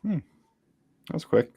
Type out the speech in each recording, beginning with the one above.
That was quick.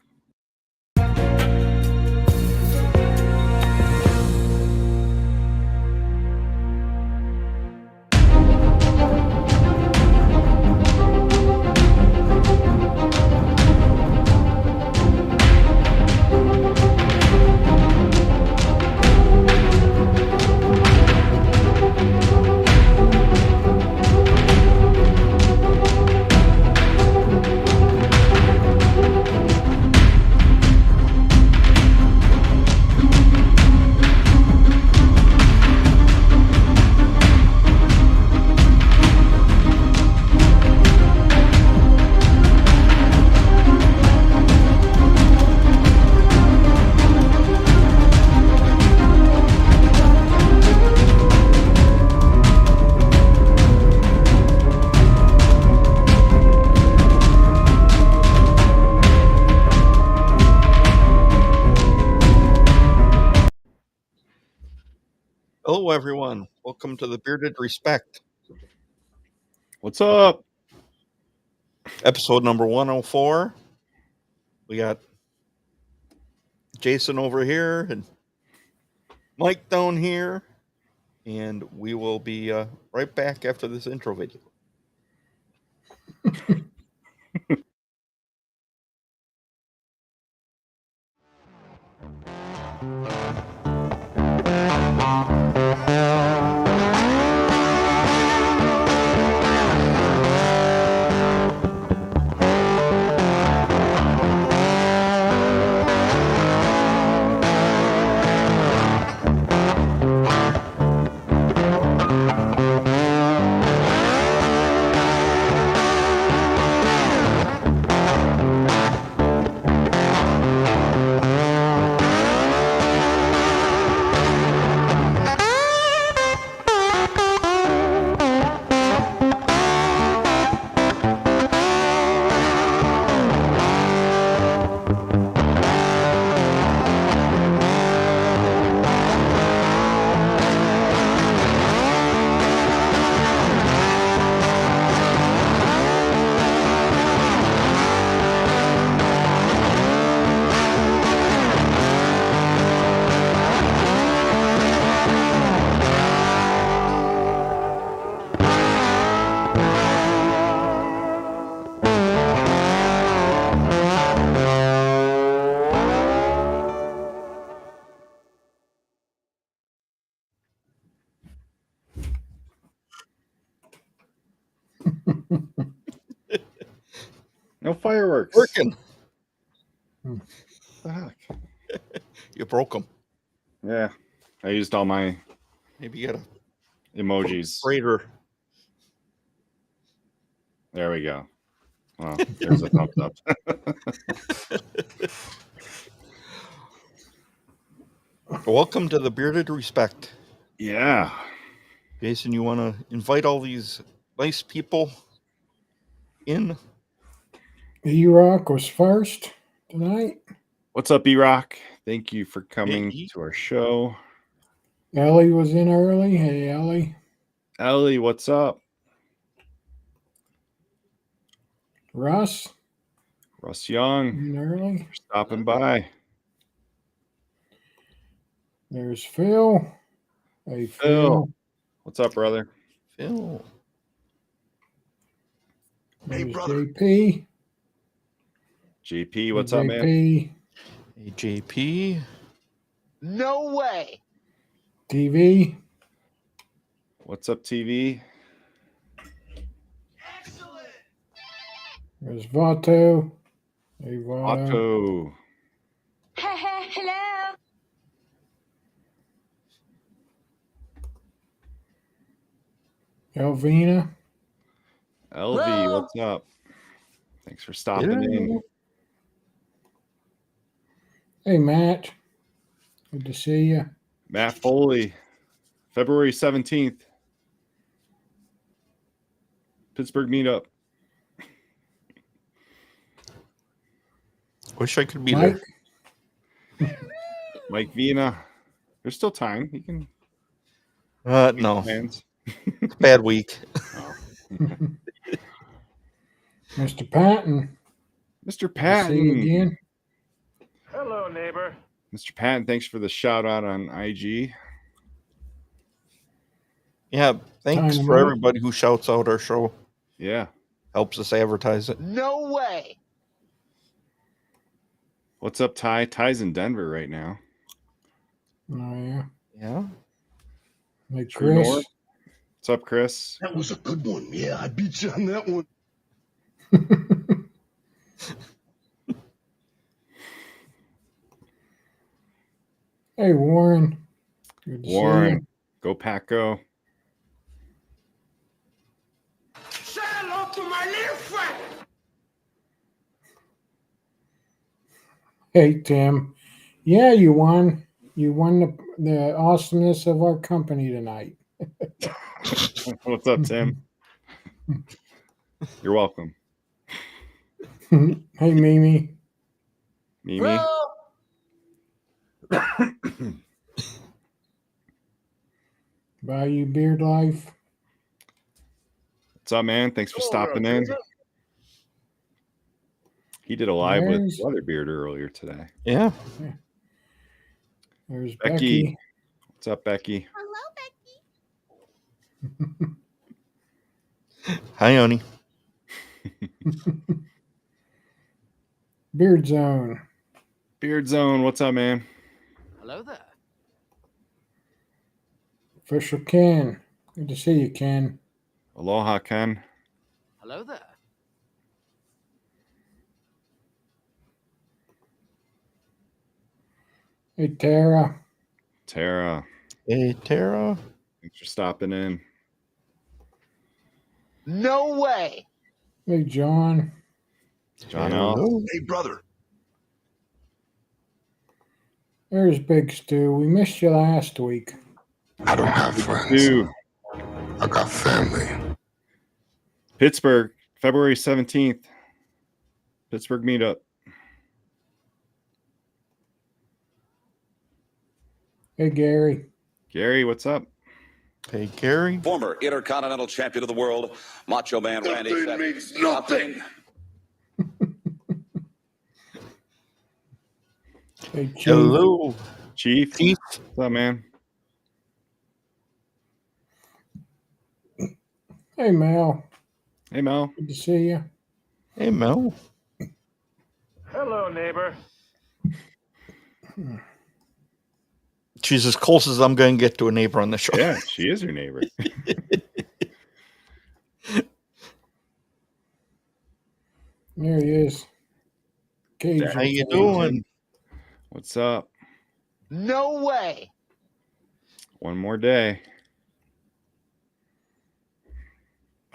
Hello, everyone. Welcome to the Bearded Respect. What's up? Episode number 104. We got Jason over here and Mike down here. And we will be right back after this intro video. No fireworks. Working. What the heck? You broke them. Yeah. I used all my Maybe you got a emojis. freighter. There we go. Well, there's a thumbs up. Welcome to the Bearded Respect. Yeah. Jason, you want to invite all these nice people in? E-Rock was first tonight. What's up, E-Rock? Thank you for coming Hey. to our show. Ellie was in early. Hey, Ellie. Ellie, what's up? Russ Russ Young, in early. stopping by. There's Phil. Hey, Phil. What's up, brother? Phil. There's JP. JP, what's up, man? JP. Hey, JP. No way. TV. What's up, TV? Excellent. There's Vato. Hey, Vato. Otto. Hello. Elvina. LV, Hello. what's up? Thanks for stopping in. Hey, Matt. Good to see you. Matt Foley, February 17th. Pittsburgh meetup. Wish I could be Mike. there. Mike Vina. There's still time. You can No. plans. Bad week. Oh. Mr. Patton. Mr. Good to see you Patton. again. Hello, neighbor. Mr. Patton, thanks for the shout out on IG. Yeah, thanks Time for out. everybody who shouts out our show. Yeah. Helps us advertise it. No way. What's up, Ty? Ty's in Denver right now. Oh yeah. Yeah. Hey True Chris. North. What's up, Chris? That was a good one. Yeah, I beat you on that one. Hey Warren. Good to see Warren. Go Pack Go. Say hello to my little friend. you. Hey Tim. Yeah, you won. You won the awesomeness of our company tonight. What's up, Tim? You're welcome. Hey Mimi. Mimi. Bayou Beard Life. What's up, man? Thanks for stopping in. He did a live with There's- Weatherbeard earlier today. Yeah. There's Becky. Becky. What's up, Becky? Hi, honey. Beard Zone. Beard Zone. What's up, man? Hello there. Official Ken. Good to see you, Ken. Aloha, Ken. Hello there. Hey Tara. Tara. Hey, Tara. Thanks for stopping in. No way. Hey John. John L. Hello. Hey, brother. There's Big Stu. We missed you last week. I don't have friends. Dude. I got family. Pittsburgh, February 17th. Pittsburgh meetup. Hey Gary. Gary, what's up? Hey, Gary. Former Intercontinental Champion of the World, Macho Man Randy Nothing Savage. means nothing. Hey Chief. Hello. Chief. Chief. What's up, man? Hey Mel. Hey, Mel. Good to see you. Hey, Mel. Hello, neighbor. She's as close as I'm going to get to a neighbor on the show. Yeah, she is your neighbor. There he is. Cajun How you Cajun. doing? What's up? No way. One more day.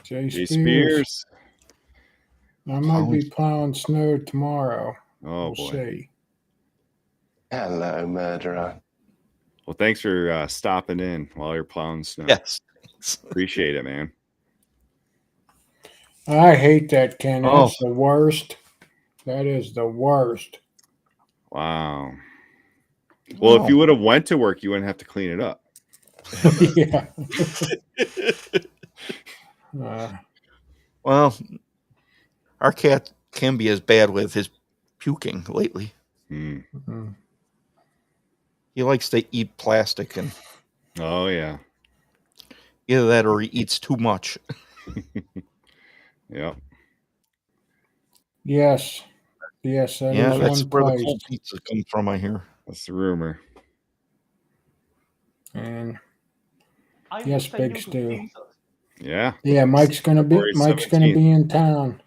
Jay Jay Spears. Spears. I might be plowing snow tomorrow. Oh, We'll boy. see. Hello, murderer. Well, thanks for stopping in while you're plowing snow. Yes. Appreciate it, man. I hate that, Ken. Oh. That's the worst. That is the worst. Wow. Well, if you would have went to work, you wouldn't have to clean it up. Yeah. Well, our cat can be as bad with his puking lately. Mm. mm. He likes to eat plastic, and Oh, yeah. either that or he eats too much. Yep. Yes. Yes, that Yeah, is that's one where place. the cold pizza comes from, I hear. That's the rumor. And yes, Big Stu. Yeah. Yeah, Mike's gonna be February Mike's gonna 17th. be in town.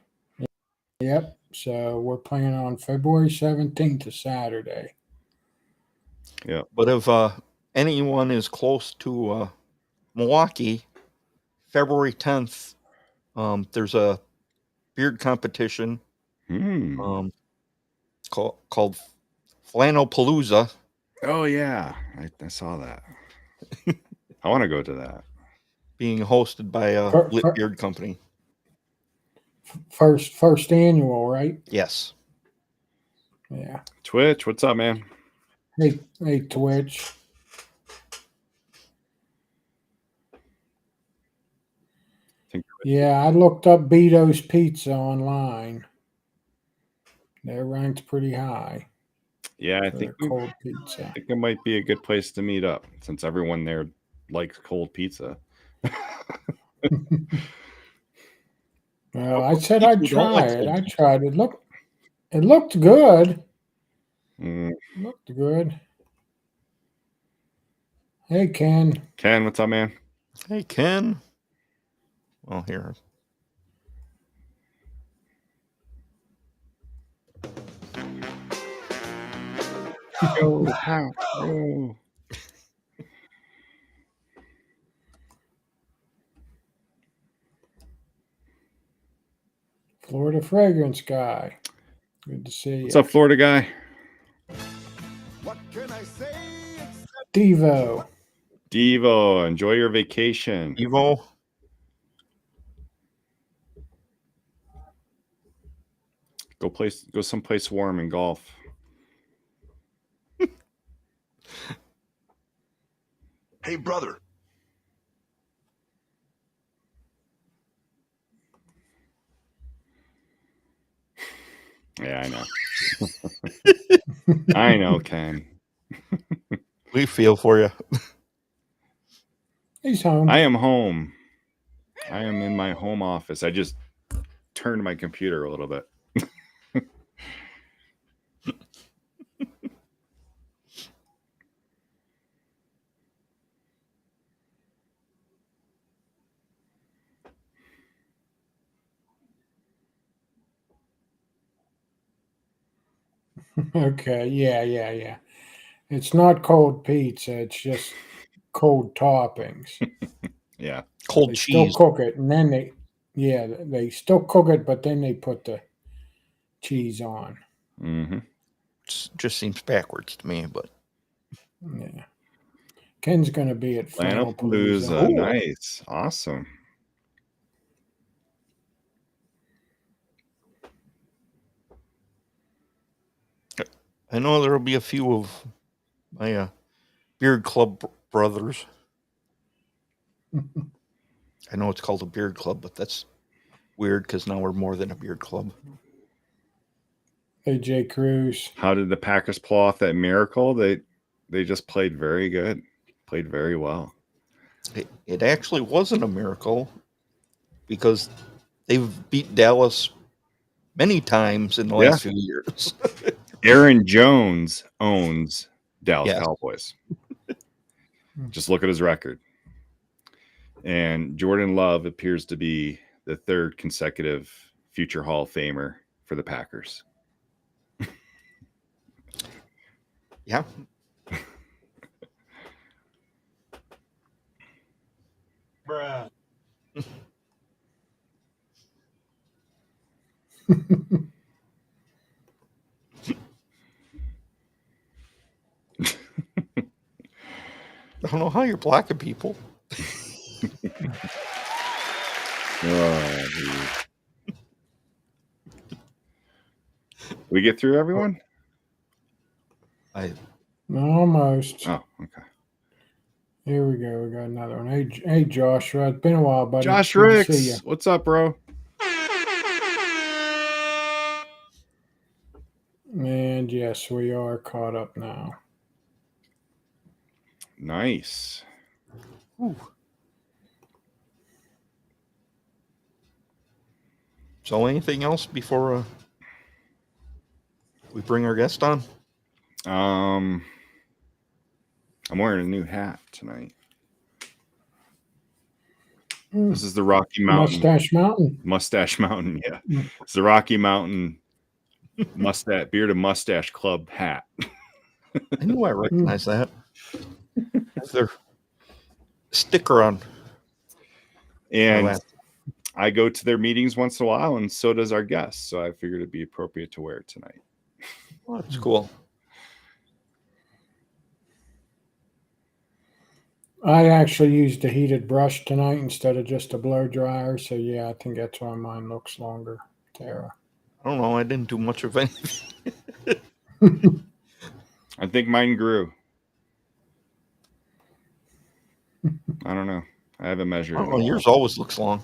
Yep. So we're planning on February 17th, a Saturday. But if anyone is close to Milwaukee, February 10th, there's a beard competition Hmm. called Flannelpalooza. Oh, yeah. I saw that. I want to go to that. Being hosted by a Per- Lit per- Beard Company. First annual, right? Yes. Yeah. Twitch, what's up, man? Hey, Twitch. Think Yeah, I looked up Beto's Pizza online. They're ranked pretty high Yeah, I for think their cold pizza. I think it might be a good place to meet up since everyone there likes cold pizza. Well, I said I'd People don't try like it. cold I pizza. tried it. It looked good. Mm. Looked good. Hey, Ken. Ken, what's up, man? Hey, Ken. Well, here. Go, Pat, go. Florida Fragrance Guy. Good to see What's you. up, Florida guy? Devo. Devo, enjoy your vacation. Evo. Go someplace warm and golf. Hey, brother. Yeah, I know. I know, Ken. We feel for you. He's home. I am home. I am in my home office. I just turned my computer a little bit. Okay. Yeah. It's not cold pizza. It's just cold toppings. Yeah. Cold They still cheese. cook it, and then they still cook it, but then they put the cheese on. Mm-hmm. Just seems backwards to me, but Yeah. Ken's gonna be at Flannel Flannelpalooza. Palooza. Nice. Awesome. I know there'll be a few of my beard club brothers. I know it's called a beard club, but that's weird because now we're more than a beard club. AJ Cruz. How did the Packers pull off that miracle? They just played very good. Played very well. It actually wasn't a miracle because they've beat Dallas many times in the last few years. Aaron Jones owns Dallas Yes. Cowboys. Just look at his record. And Jordan Love appears to be the third consecutive future Hall of Famer for the Packers. Yeah. Bruh. I don't know how you're blocking people. Oh, geez. We get through everyone? Almost. Oh, okay. Here we go. We got another one. Hey, Joshua. It's been a while, buddy. Josh Good to see Ricks, what's up, bro? you. And yes, we are caught up now. Nice. Ooh. So anything else before we bring our guest on? I'm wearing a new hat tonight. This is the Rocky Mountain. Mustache Mountain. Yeah. It's the Rocky Mountain Beard and Mustache Club hat. I knew I recognized that. That's their sticker on. And I go to their meetings once in a while, and so does our guest. So I figured it'd be appropriate to wear it tonight. Oh, that's cool. I actually used a heated brush tonight instead of just a blow dryer. So yeah, I think that's why mine looks longer, Tara. I don't know. I didn't do much of anything. I think mine grew. I don't know. I haven't measured it. Oh, yours always looks long.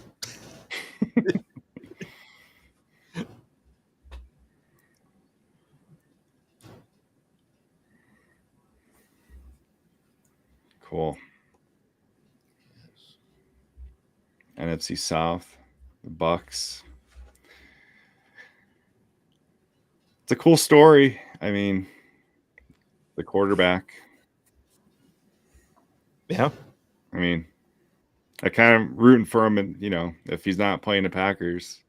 Cool. NFC South, the Bucks. It's a cool story. I mean, the quarterback. Yeah. I mean, I kind of rooting for him, and if he's not playing the Packers.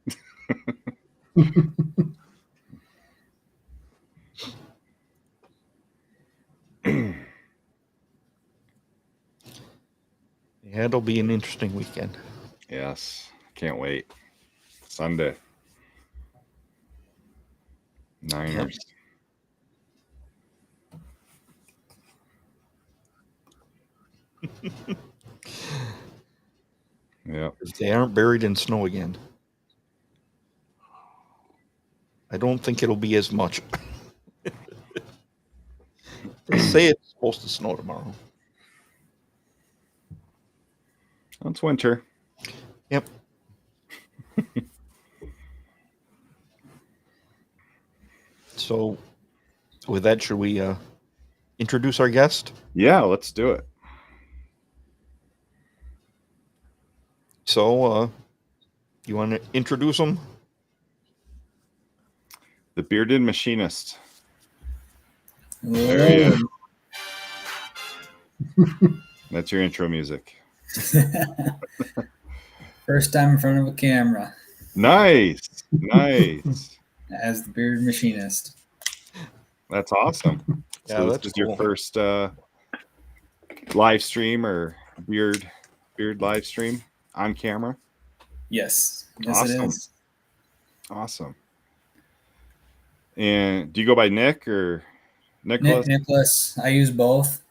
Yeah, it'll be an interesting weekend. Yes, can't wait. Sunday. Niners. Yep. They aren't buried in snow again. I don't think it'll be as much. They say it's supposed to snow tomorrow. It's winter. Yep. So, with that, should we introduce our guest? Yeah, let's do it. So, you want to introduce him? The bearded machinist. There he is. That's your intro music. First time in front of a camera Nice. as the bearded machinist. That's awesome. Yeah, So that's this is cool. your first live stream or beard live stream on camera. Yes, it Awesome. is. Awesome. And do you go by Nick or Nicholas? Nicholas, I use both,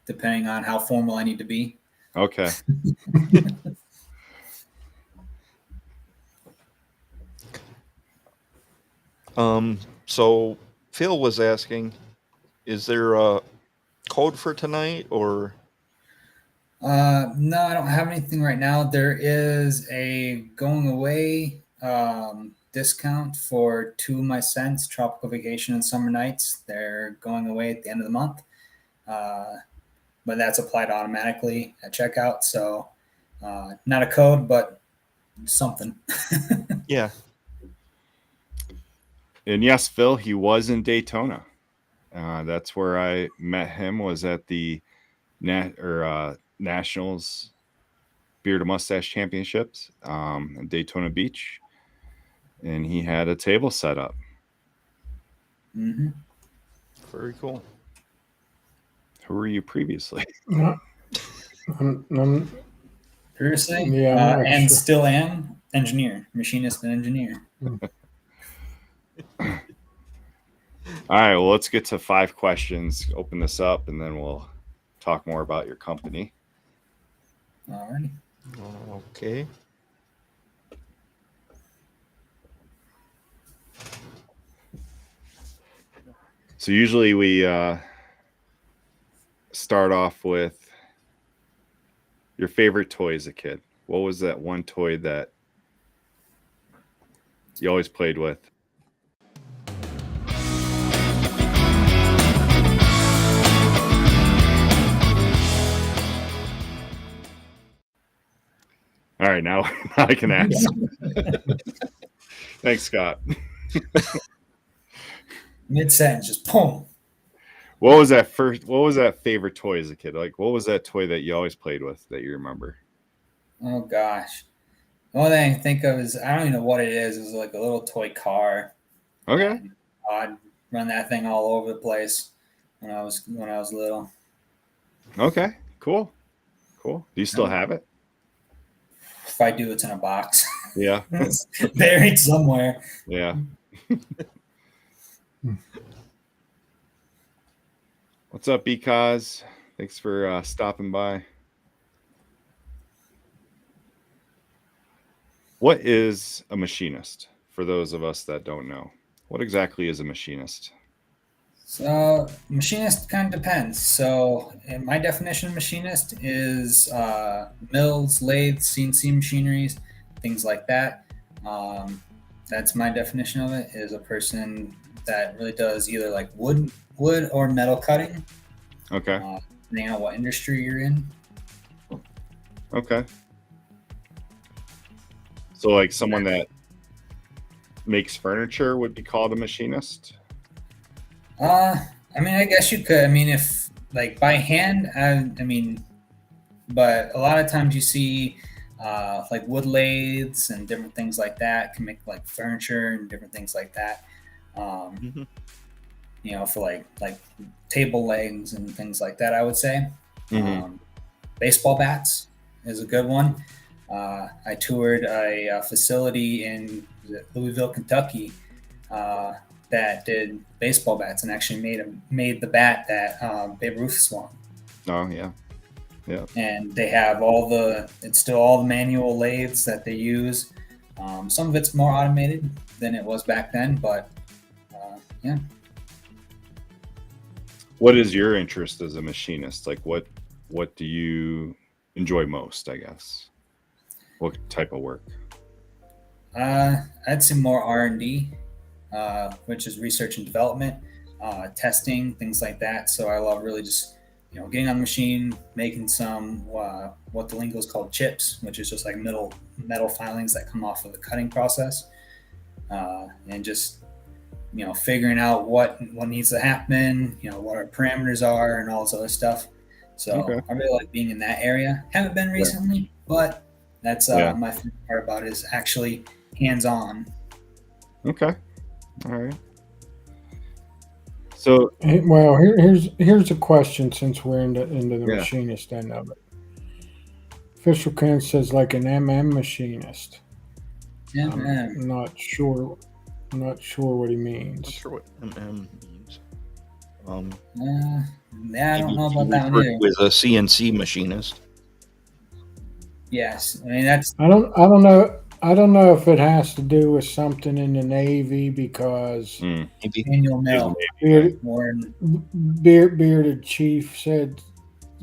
depending on how formal I need to be. Okay. So Phil was asking, is there a code for tonight or? No, I don't have anything right now. There is a going away discount for 2 of my scents, Tropical Vacation and Summer Nights. They're going away at the end of the month, but that's applied automatically at checkout. So not a code, but something. Yeah. And yes, Phil, he was in Daytona. That's where I met him, was at the Nationals Beard and Mustache Championships in Daytona Beach. And he had a table set up. Mm-hmm. Very cool. Who were you previously? Previously, Yeah, I'm not and sure. still am engineer, machinist and engineer. All right, well, let's get to 5 questions. Open this up, and then we'll talk more about your company. Alrighty. Okay. So usually we start off with your favorite toy as a kid. What was that one toy that you always played with? All right, now I can ask. Thanks, Scott. Mid sentence, just boom. What was that favorite toy as a kid? Like, what was that toy that you always played with that you remember? Oh gosh. The only thing I can think of is, I don't even know what it is. It's like a little toy car. Okay. And I'd run that thing all over the place when I was little. Okay. Cool. Do you still have it? If I do, it's in a box. Yeah. It's buried somewhere. Yeah. What's up, Because? Thanks for stopping by. What is a machinist? For those of us that don't know, what exactly is a machinist? So machinist kind of depends. So in my definition of machinist is mills, lathes, CNC machineries, things like that. That's my definition of it, is a person that really does either like wood or metal cutting. Okay. depending on what industry you're in. Okay. So like someone that makes furniture would be called a machinist? I mean, I guess you could. I mean, if like by hand, I mean, but a lot of times you see like wood lathes and different things like that can make like furniture and different things like that. You know, for like table legs and things like that, I would say. Baseball bats is a good one. I toured a facility in Louisville, Kentucky, that did baseball bats and actually made the bat that Babe Ruth swung. Oh yeah. And they have it's still all the manual lathes that they use. Some of it's more automated than it was back then, but yeah. What is your interest as a machinist? Like what do you enjoy most, I guess? What type of work? I'd say more R&D, which is research and development, testing, things like that. So I love really just, you know, getting on the machine, making some what the lingo is called chips, which is just like metal filings that come off of the cutting process, and just, you know, figuring out what needs to happen, you know, what our parameters are and all this other stuff. So I really like being in that area. Haven't been recently, but that's my favorite part about it is actually hands-on. Okay. All right. So well, here's a question since we're into the machinist end of it. Official Ken says like an machinist. I'm not sure what he means. Not sure what means. I don't know about that one either. With a CNC machinist. Yes, I mean that's. I don't know. I don't know if it has to do with something in the Navy because Manual mill. Bearded Chief said,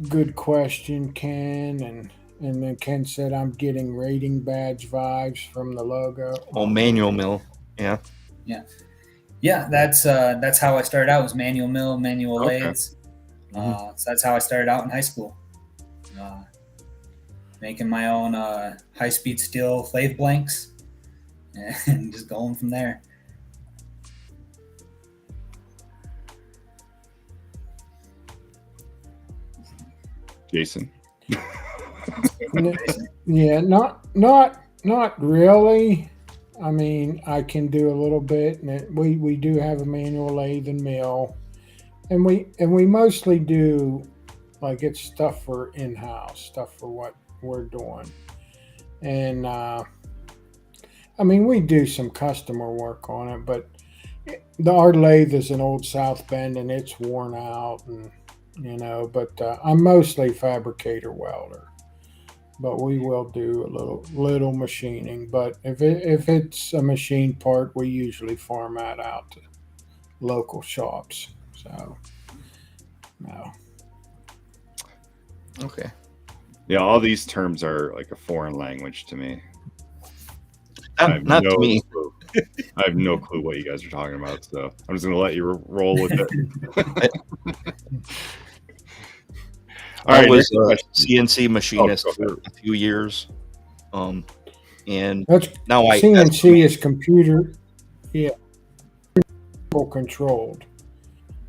"Good question, Ken," and then Ken said, "I'm getting rating badge vibes from the logo." Oh, manual mill. Yeah. That's how I started out. Was manual mill, manual lathes. So that's how I started out in high school. Making my own high-speed steel lathe blanks and just going from there. Jason? Yeah, not really. I mean, I can do a little bit, and we do have a manual lathe and mill, and we mostly do like it's stuff for in-house, stuff for what we're doing. And I mean, we do some customer work on it, but our lathe is an old South Bend and it's worn out, and you know, but I'm mostly fabricator welder, but we will do a little machining. But if it's a machine part, we usually farm that out to local shops. So no. Okay. Yeah, all these terms are like a foreign language to me. Not to me. Clue. I have no clue what you guys are talking about, so I'm just going to let you roll with it. I was a CNC machinist for a few years, and now CNC is computer, controlled.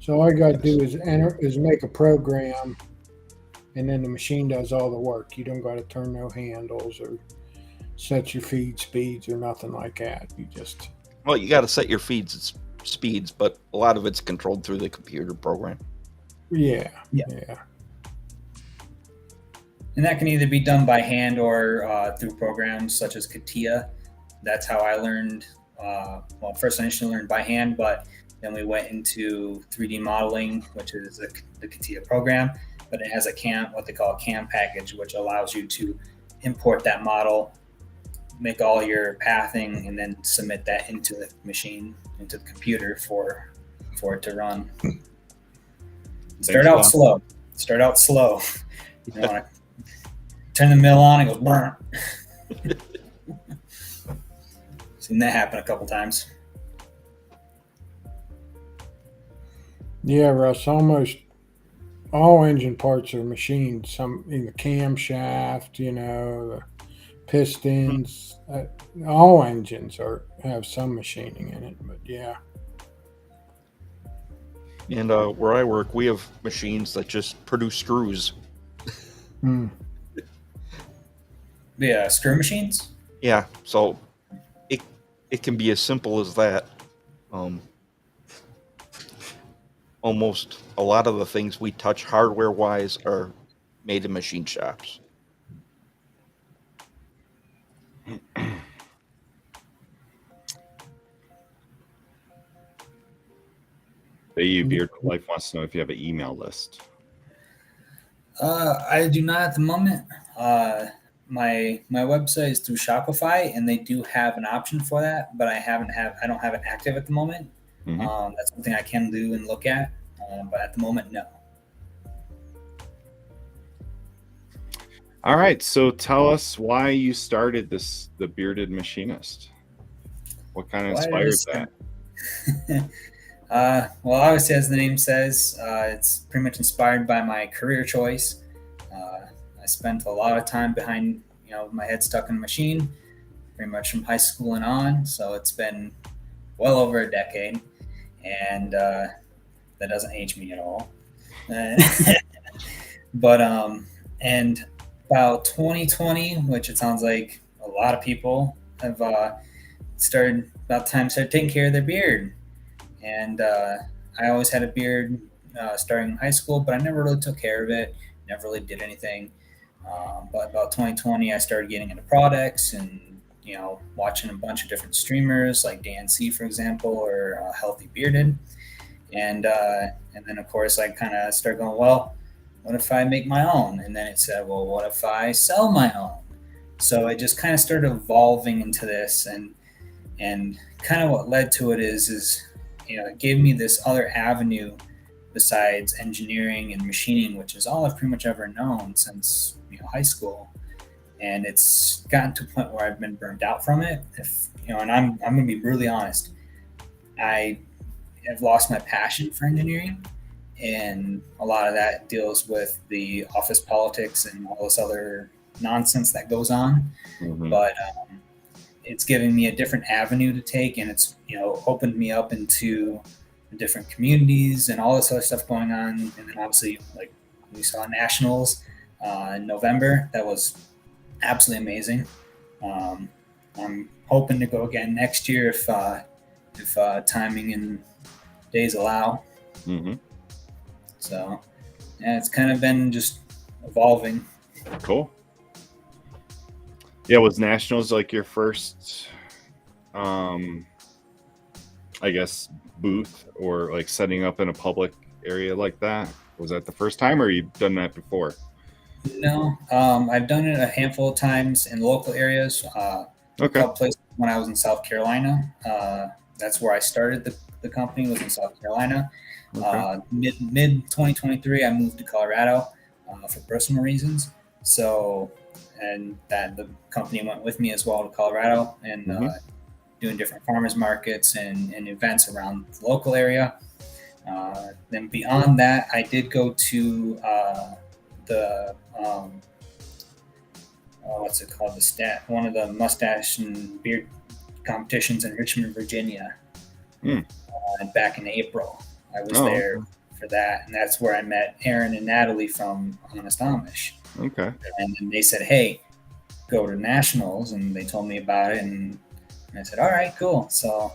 So all I got to do is make a program. And then the machine does all the work. You don't got to turn no handles or set your feed speeds or nothing like that. You got to set your feeds speeds, but a lot of it's controlled through the computer program. Yeah. And that can either be done by hand or through programs such as CATIA. That's how I learned. First I initially learned by hand, but then we went into 3D modeling, which is the CATIA program. But it has what they call a CAM package, which allows you to import that model, make all your pathing, and then submit that into the machine, into the computer for it to run. Start out slow. You don't want to turn the mill on and go burn. Seen that happen a couple times. Yeah, Russ, almost all engine parts are machined. Some in the camshaft, the pistons. All engines have some machining in it. But yeah. And where I work, we have machines that just produce screws. Hmm. The screw machines. Yeah, so it can be as simple as that. Almost a lot of the things we touch hardware-wise are made in machine shops. Bayou Beard Life wants to know if you have an email list. I do not at the moment. My website is through Shopify, and they do have an option for that, but I don't have it active at the moment. Mm-hmm. That's something I can do and look at, but at the moment, no. All right, so tell us why you started the Bearded Machinist. What kind of inspired that? Well, obviously, as the name says, it's pretty much inspired by my career choice. I spent a lot of time behind, my head stuck in a machine, pretty much from high school and on. So it's been well over a decade, and that doesn't age me at all. But and about 2020, which it sounds like a lot of people have started taking care of their beard. And I always had a beard starting in high school, but I never really took care of it, never really did anything. But about 2020, I started getting into products and, watching a bunch of different streamers like DNC, for example, or Healthy Bearded. And then, of course, I kind of started going, well, what if I make my own? And then it said, well, what if I sell my own? So it just kind of started evolving into this. And kind of what led to it is it gave me this other avenue besides engineering and machining, which is all I've pretty much ever known since high school. And it's gotten to a point where I've been burned out from it. And I'm going to be brutally honest. I have lost my passion for engineering, and a lot of that deals with the office politics and all this other nonsense that goes on. Mm-hmm. But it's giving me a different avenue to take, and it's opened me up into different communities and all this other stuff going on. And then obviously, like, we saw nationals in November. That was absolutely amazing. I'm hoping to go again next year if timing and days allow. Mm-hmm. So yeah, it's kind of been just evolving. Cool. Yeah, was nationals like your first I guess booth or like setting up in a public area like that? Was that the first time, or you've done that before? No, I've done it a handful of times in local areas. A couple places when I was in South Carolina. That's where I started the company, was in South Carolina. Mid 2023, I moved to Colorado for personal reasons. So, and that the company went with me as well to Colorado, and doing different farmers markets and events around the local area. Then beyond that, I did go to the what's it called? One of the mustache and beard competitions in Richmond, Virginia. Back in April, I was there for that, and that's where I met Aaron and Natalie from Honest Amish. Okay. And then they said, "Hey, go to nationals," and they told me about it, and I said, "All right, cool." So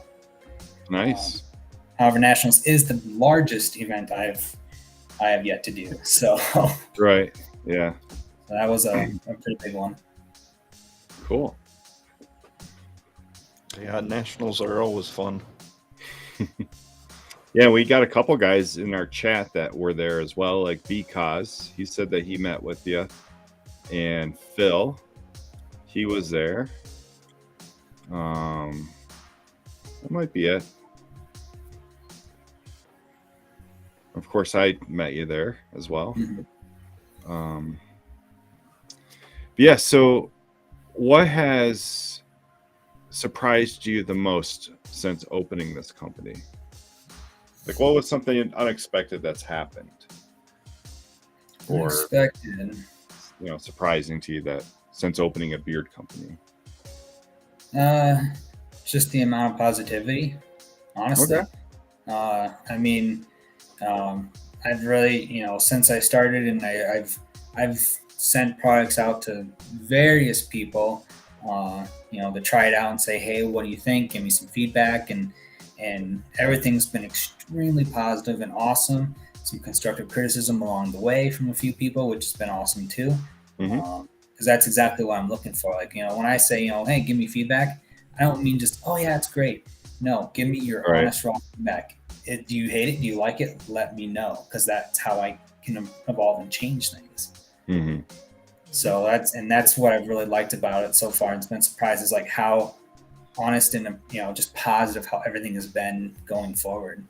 nice. However, nationals is the largest event I have yet to do. So right, yeah. So that was a pretty big one. Cool. Yeah, nationals are always fun. Yeah, we got a couple guys in our chat that were there as well, like Because. He said that he met with you. And Phil, he was there. That might be it. Of course, I met you there as well. Yeah, so what has surprised you the most since opening this company? Like, what was something unexpected that's happened? or Unexpected. surprising to you that since opening a beard company? Just the amount of positivity, honestly. Okay. I mean, I've really, since I started, and I've sent products out to various people, to try it out and say, hey, what do you think? Give me some feedback, and everything's been extremely positive and awesome. Some constructive criticism along the way from a few people, which has been awesome too. Because that's exactly what I'm looking for. Like, when I say, hey, give me feedback, I don't mean just, oh yeah, it's great. No, give me your honest, raw feedback. Do you hate it? Do you like it? Let me know, because that's how I can evolve and change things. Mm-hmm. So that's what I've really liked about it so far. It's been surprises like how honest and just positive how everything has been going forward.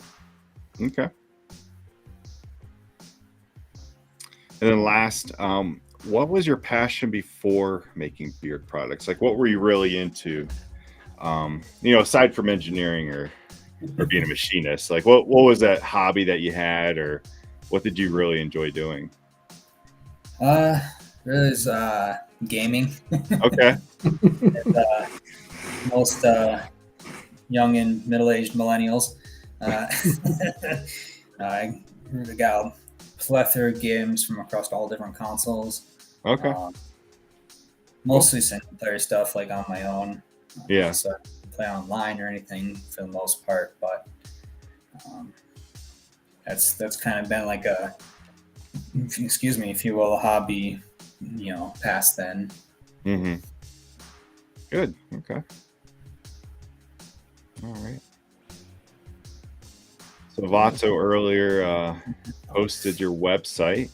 Okay. And then last, what was your passion before making beard products? Like, what were you really into? Aside from engineering or being a machinist, like what was that hobby that you had, or what did you really enjoy doing? Really is gaming. Okay. Most young and middle-aged millennials. I got a plethora of games from across all different consoles. Okay. Mostly single-player stuff, like on my own. Yeah. So I don't play online or anything for the most part, but that's kind of been like a, excuse me, if you will, a hobby, past then. Mm-hmm. Good. Okay. All right. So Vato earlier posted your website,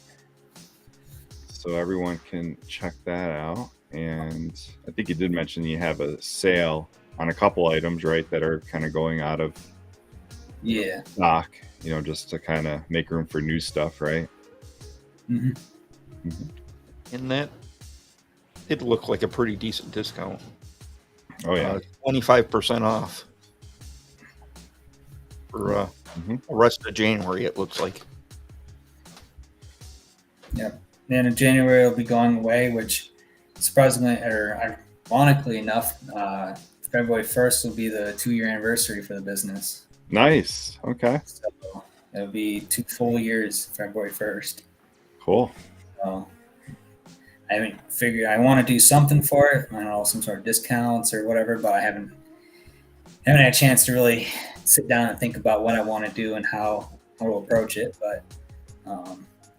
so everyone can check that out. And I think you did mention you have a sale on a couple items, right, that are kind of going out of stock, just to kind of make room for new stuff, right? Mm-hmm. Mm-hmm. And that did look like a pretty decent discount. Oh yeah, 25% off for the rest of January. It looks like. Yep. Then in January it'll be going away, which surprisingly or ironically enough, February 1st will be the 2-year anniversary for the business. Nice. Okay. So it'll be 2 full years, February 1st. Cool. So I figured I want to do something for it. I don't know, some sort of discounts or whatever, but I haven't had a chance to really sit down and think about what I want to do and how to approach it. But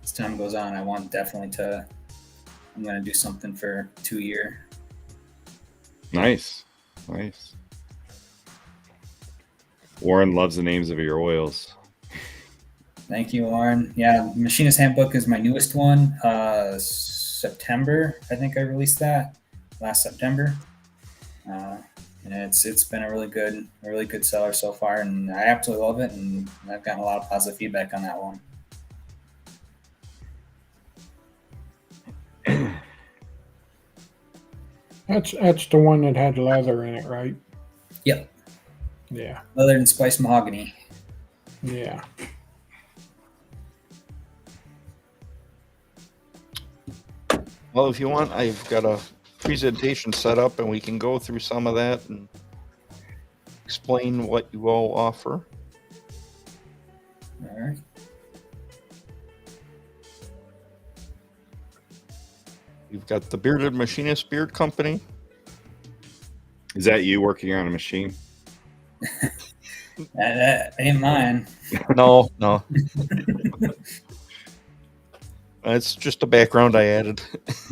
as time goes on, I want definitely to. I'm going to do something for 2 year. Nice. Warren loves the names of your oils. Thank you, Warren. Yeah, Machinist Handbook is my newest one. September, I think I released that last September, and it's been a really good seller so far, and I absolutely love it, and I've gotten a lot of positive feedback on that one. That's the one that had leather in it, right? Yep. Yeah. Leather and spiced mahogany. Yeah. Well, if you want, I've got a presentation set up, and we can go through some of that and explain what you all offer. All right. You've got the Bearded Machinist Beard Company. Is that you working on a machine? That ain't mine. No. It's just a background I added.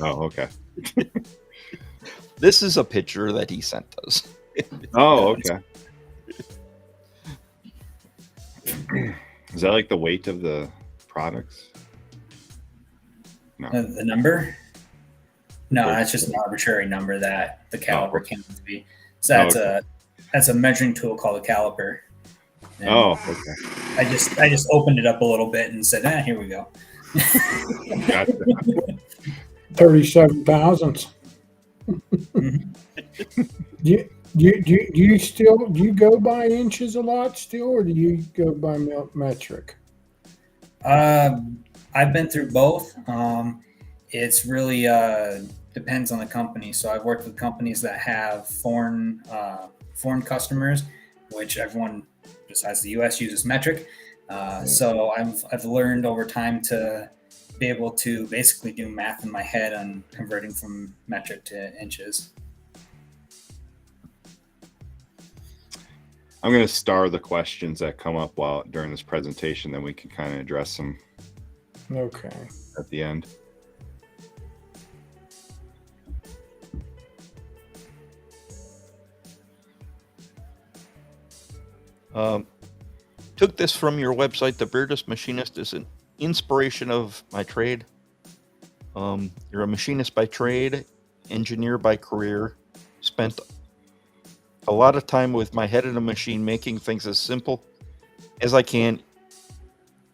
Oh, okay. This is a picture that he sent us. Oh, okay. Is that like the weight of the products? No. The number? No, that's just an arbitrary number that the caliper came to be. So that's a measuring tool called a caliper. And okay. I just opened it up a little bit and said, here we go. Gotcha. 37 thousandths. Do you go by inches a lot still, or do you go by metric? I've been through both. It's really depends on the company. So I've worked with companies that have foreign customers, which everyone besides the U.S. uses metric. So I've learned over time to be able to basically do math in my head on converting from metric to inches. I'm going to star the questions that come up during this presentation, then we can kind of address them Okay. at the end. Took this from your website. The Beardless Machinist is an inspiration of my trade. You're a machinist by trade, engineer by career. Spent a lot of time with my head in a machine, making things as simple as I can,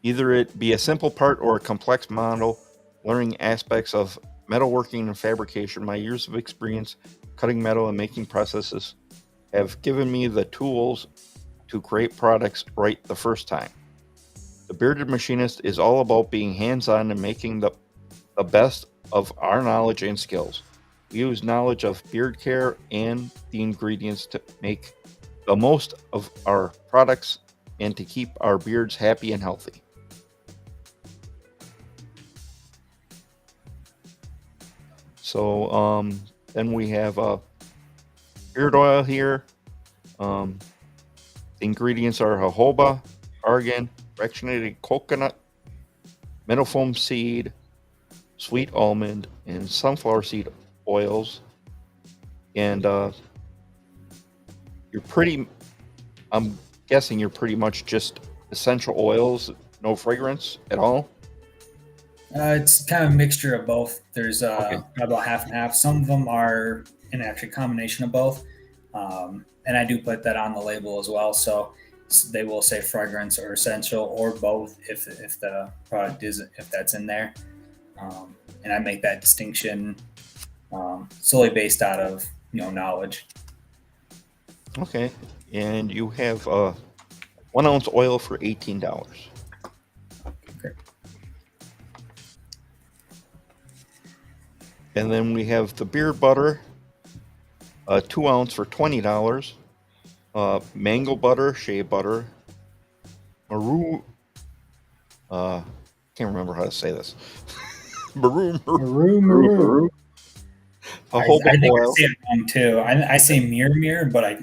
either it be a simple part or a complex model, learning aspects of metalworking and fabrication. My years of experience cutting metal and making processes have given me the tools to create products right the first time. The Bearded Machinist is all about being hands-on and making the best of our knowledge and skills. We use knowledge of beard care and the ingredients to make the most of our products and to keep our beards happy and healthy. So then we have beard oil here. The ingredients are jojoba, argan, fractionated coconut, meadow foam seed, sweet almond, and sunflower seed oils. And I'm guessing you're pretty much just essential oils, no fragrance at all. It's kind of a mixture of both. There's about half and half. Some of them are an actual combination of both. And I do put that on the label as well. So they will say fragrance or essential or both if the product if that's in there. And I make that distinction solely based out of knowledge. Okay, and you have 1 ounce oil for $18. Okay. And then we have the beard butter, 2 ounce for $20. Mango butter, shea butter, can't remember how to say this. Maru. I think oil. I say it wrong too. I say mirror, but I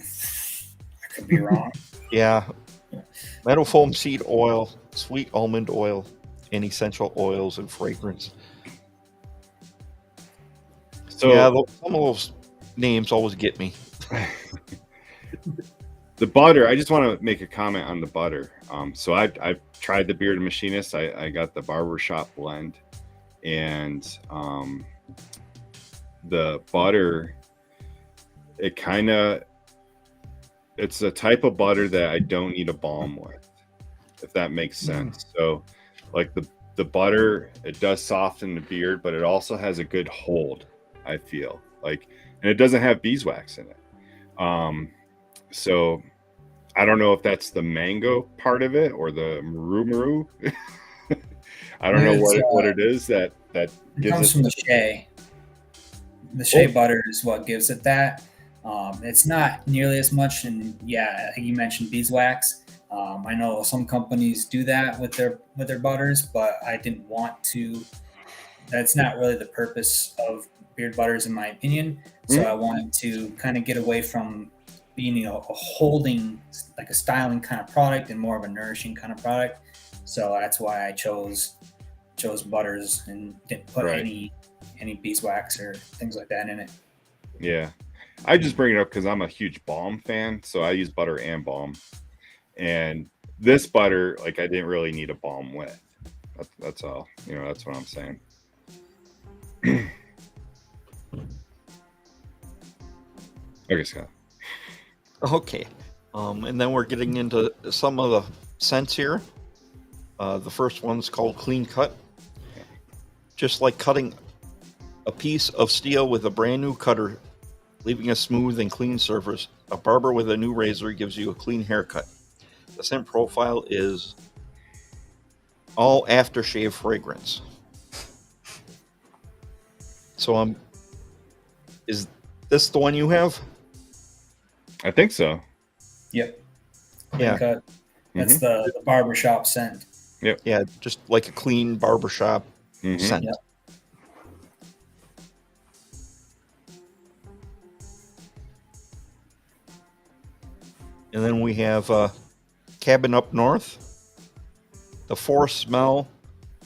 could be wrong. Yeah. Meadow foam seed oil, sweet almond oil, and essential oils and fragrance. So yeah, some of those names always get me. The butter, I just want to make a comment on the butter. So I've tried the Bearded Machinist. I got the barbershop blend, and the butter, it's a type of butter that I don't need a balm with, if that makes sense. So like the butter, it does soften the beard, but it also has a good hold, I feel like, and it doesn't have beeswax in it. So I don't know if that's the mango part of it or the maru. I don't know what it is that It gives comes it from the shea. The shea butter is what gives it that. It's not nearly as much, and yeah, you mentioned beeswax. I know some companies do that with their butters, but I didn't want to. That's not really the purpose of beard butters, in my opinion. So I wanted to kind of get away from being, a holding, like a styling kind of product, and more of a nourishing kind of product. So that's why I chose butters and didn't put any beeswax or things like that in it. Yeah, I just bring it up because I'm a huge balm fan, so I use butter and balm. And this butter, like, I didn't really need a balm with. That's all. That's what I'm saying. Okay, Scott. Okay. And then we're getting into some of the scents here. The first one's called Clean Cut. Just like cutting a piece of steel with a brand new cutter, leaving a smooth and clean surface, a barber with a new razor gives you a clean haircut. The scent profile is all aftershave fragrance. So is this the one you have? I think so. Yep. Yeah. Clean cut. That's the barbershop scent. Yep. Yeah, just like a clean barbershop scent. Yep. And then we have Cabin Up North. The forest smell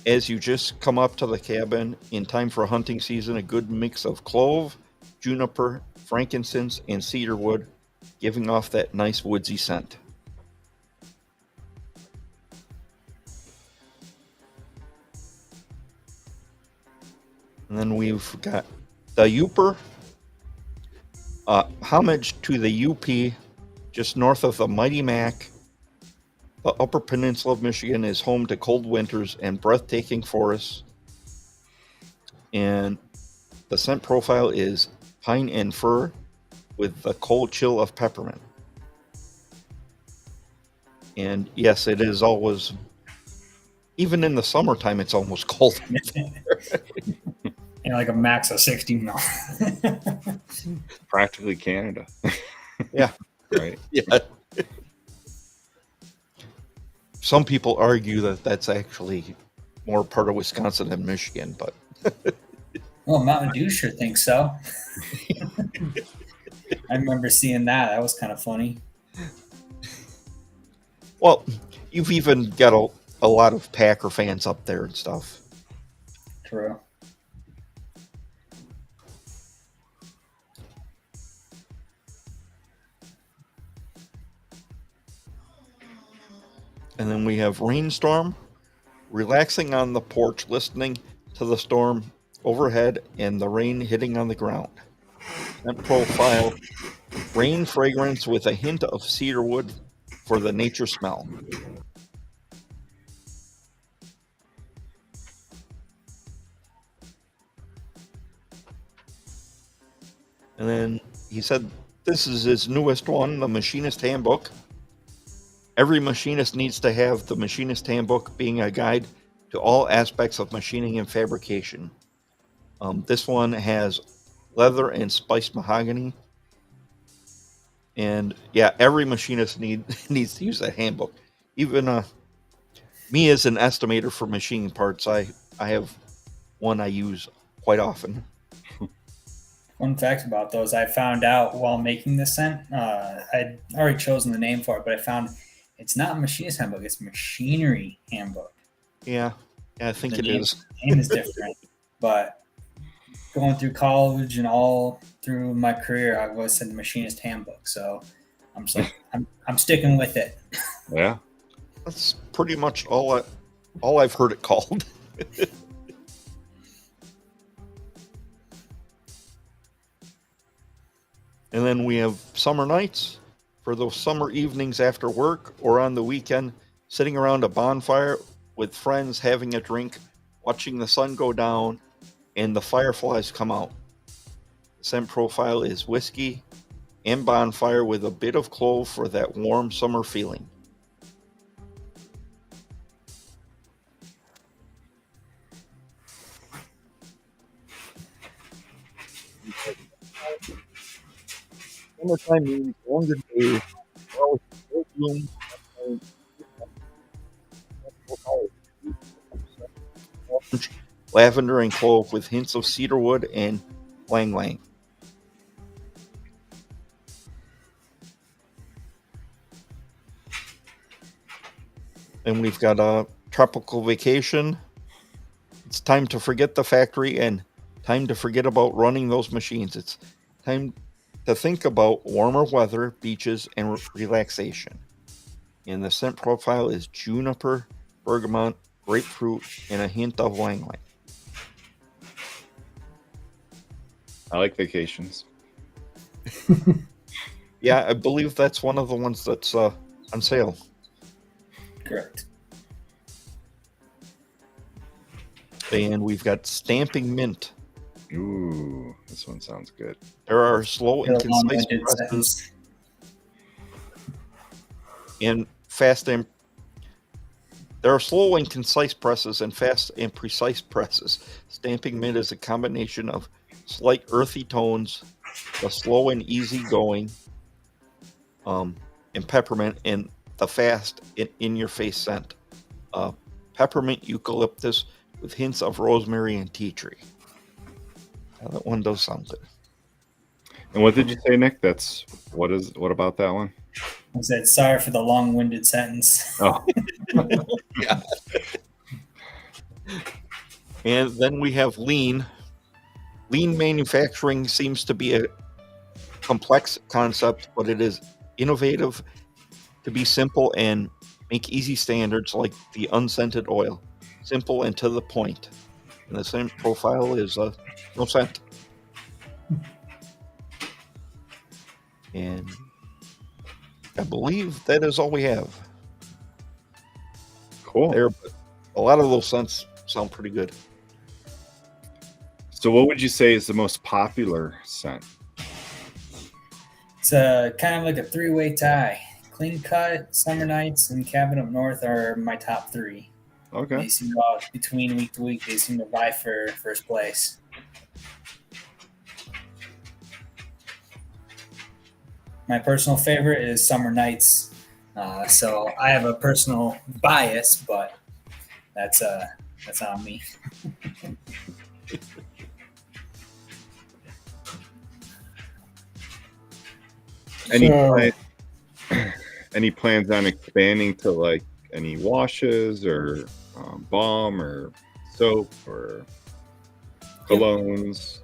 as you just come up to the cabin in time for hunting season, a good mix of clove, juniper, frankincense, and cedarwood, giving off that nice woodsy scent. And then we've got the Youper. Homage to the UP, just north of the Mighty Mac. The Upper Peninsula of Michigan is home to cold winters and breathtaking forests. And the scent profile is pine and fir with the cold chill of peppermint. And yes, it is always, even in the summertime, it's almost cold. And like a max of 60 now. Practically Canada. Yeah. Right. Yeah. Some people argue that that's actually more part of Wisconsin than Michigan, but Well, Mountain Dew sure thinks so. I remember seeing that. That was kind of funny. well, you've even got a lot of Packer fans up there and stuff. True. And then we have Rainstorm, relaxing on the porch, listening to the storm overhead and the rain hitting on the ground. Scent profile, rain fragrance with a hint of cedarwood for the nature smell. And then he said this is his newest one, the Machinist Handbook. Every machinist needs to have the Machinist Handbook, being a guide to all aspects of machining and fabrication. This one has leather and spiced mahogany. And yeah, every machinist needs to use that handbook. Even me as an estimator for machining parts, I have one I use quite often. Fun fact about those, I found out while making this scent. I'd already chosen the name for it, but I found it's not Machinist Handbook, it's Machinery Handbook. Yeah, I think it is. The name is different, but going through college and all through my career, I've always said the Machinist Handbook. So I'm just like, I'm sticking with it. Yeah. That's pretty much all I've heard it called. And then we have Summer Nights for those summer evenings after work or on the weekend, sitting around a bonfire with friends, having a drink, watching the sun go down and the fireflies come out. The scent profile is whiskey and bonfire with a bit of clove for that warm summer feeling. Summertime means longer days, always full bloom, orange, lavender, and clove with hints of cedarwood and lang lang. And we've got a tropical vacation. It's time to forget the factory and time to forget about running those machines. It's time to think about warmer weather, beaches, and relaxation. And the scent profile is juniper, bergamot, grapefruit, and a hint of lang lang. I like vacations. Yeah, I believe that's one of the ones that's on sale. Correct. And we've got Stamping Mint. Ooh, this one sounds good. There are slow and Real concise long-winded presses sentence. and fast There are slow and concise presses and fast and precise presses. Stamping mint is a combination of slight earthy tones, the slow and easy going, and peppermint, and the fast in your face scent. Peppermint eucalyptus with hints of rosemary and tea tree. Now that one does sound good. And what did you say, Nick? What about that one? I said, sorry for the long-winded sentence. Oh, Yeah. And then we have lean. Lean manufacturing seems to be a complex concept, but it is innovative to be simple and make easy standards like the unscented oil. Simple and to the point. And the same profile is no scent. And I believe that is all we have cool. there. But a lot of those scents sound pretty good. So what would you say is the most popular scent? It's kind of like a three-way tie. Clean Cut, Summer Nights, and Cabin Up North are my top three. Okay. They seem to, between week to week, they seem to vie for first place. My personal favorite is Summer Nights. So I have a personal bias, but that's on me. Any plans on expanding to like any washes or balm or soap or colognes?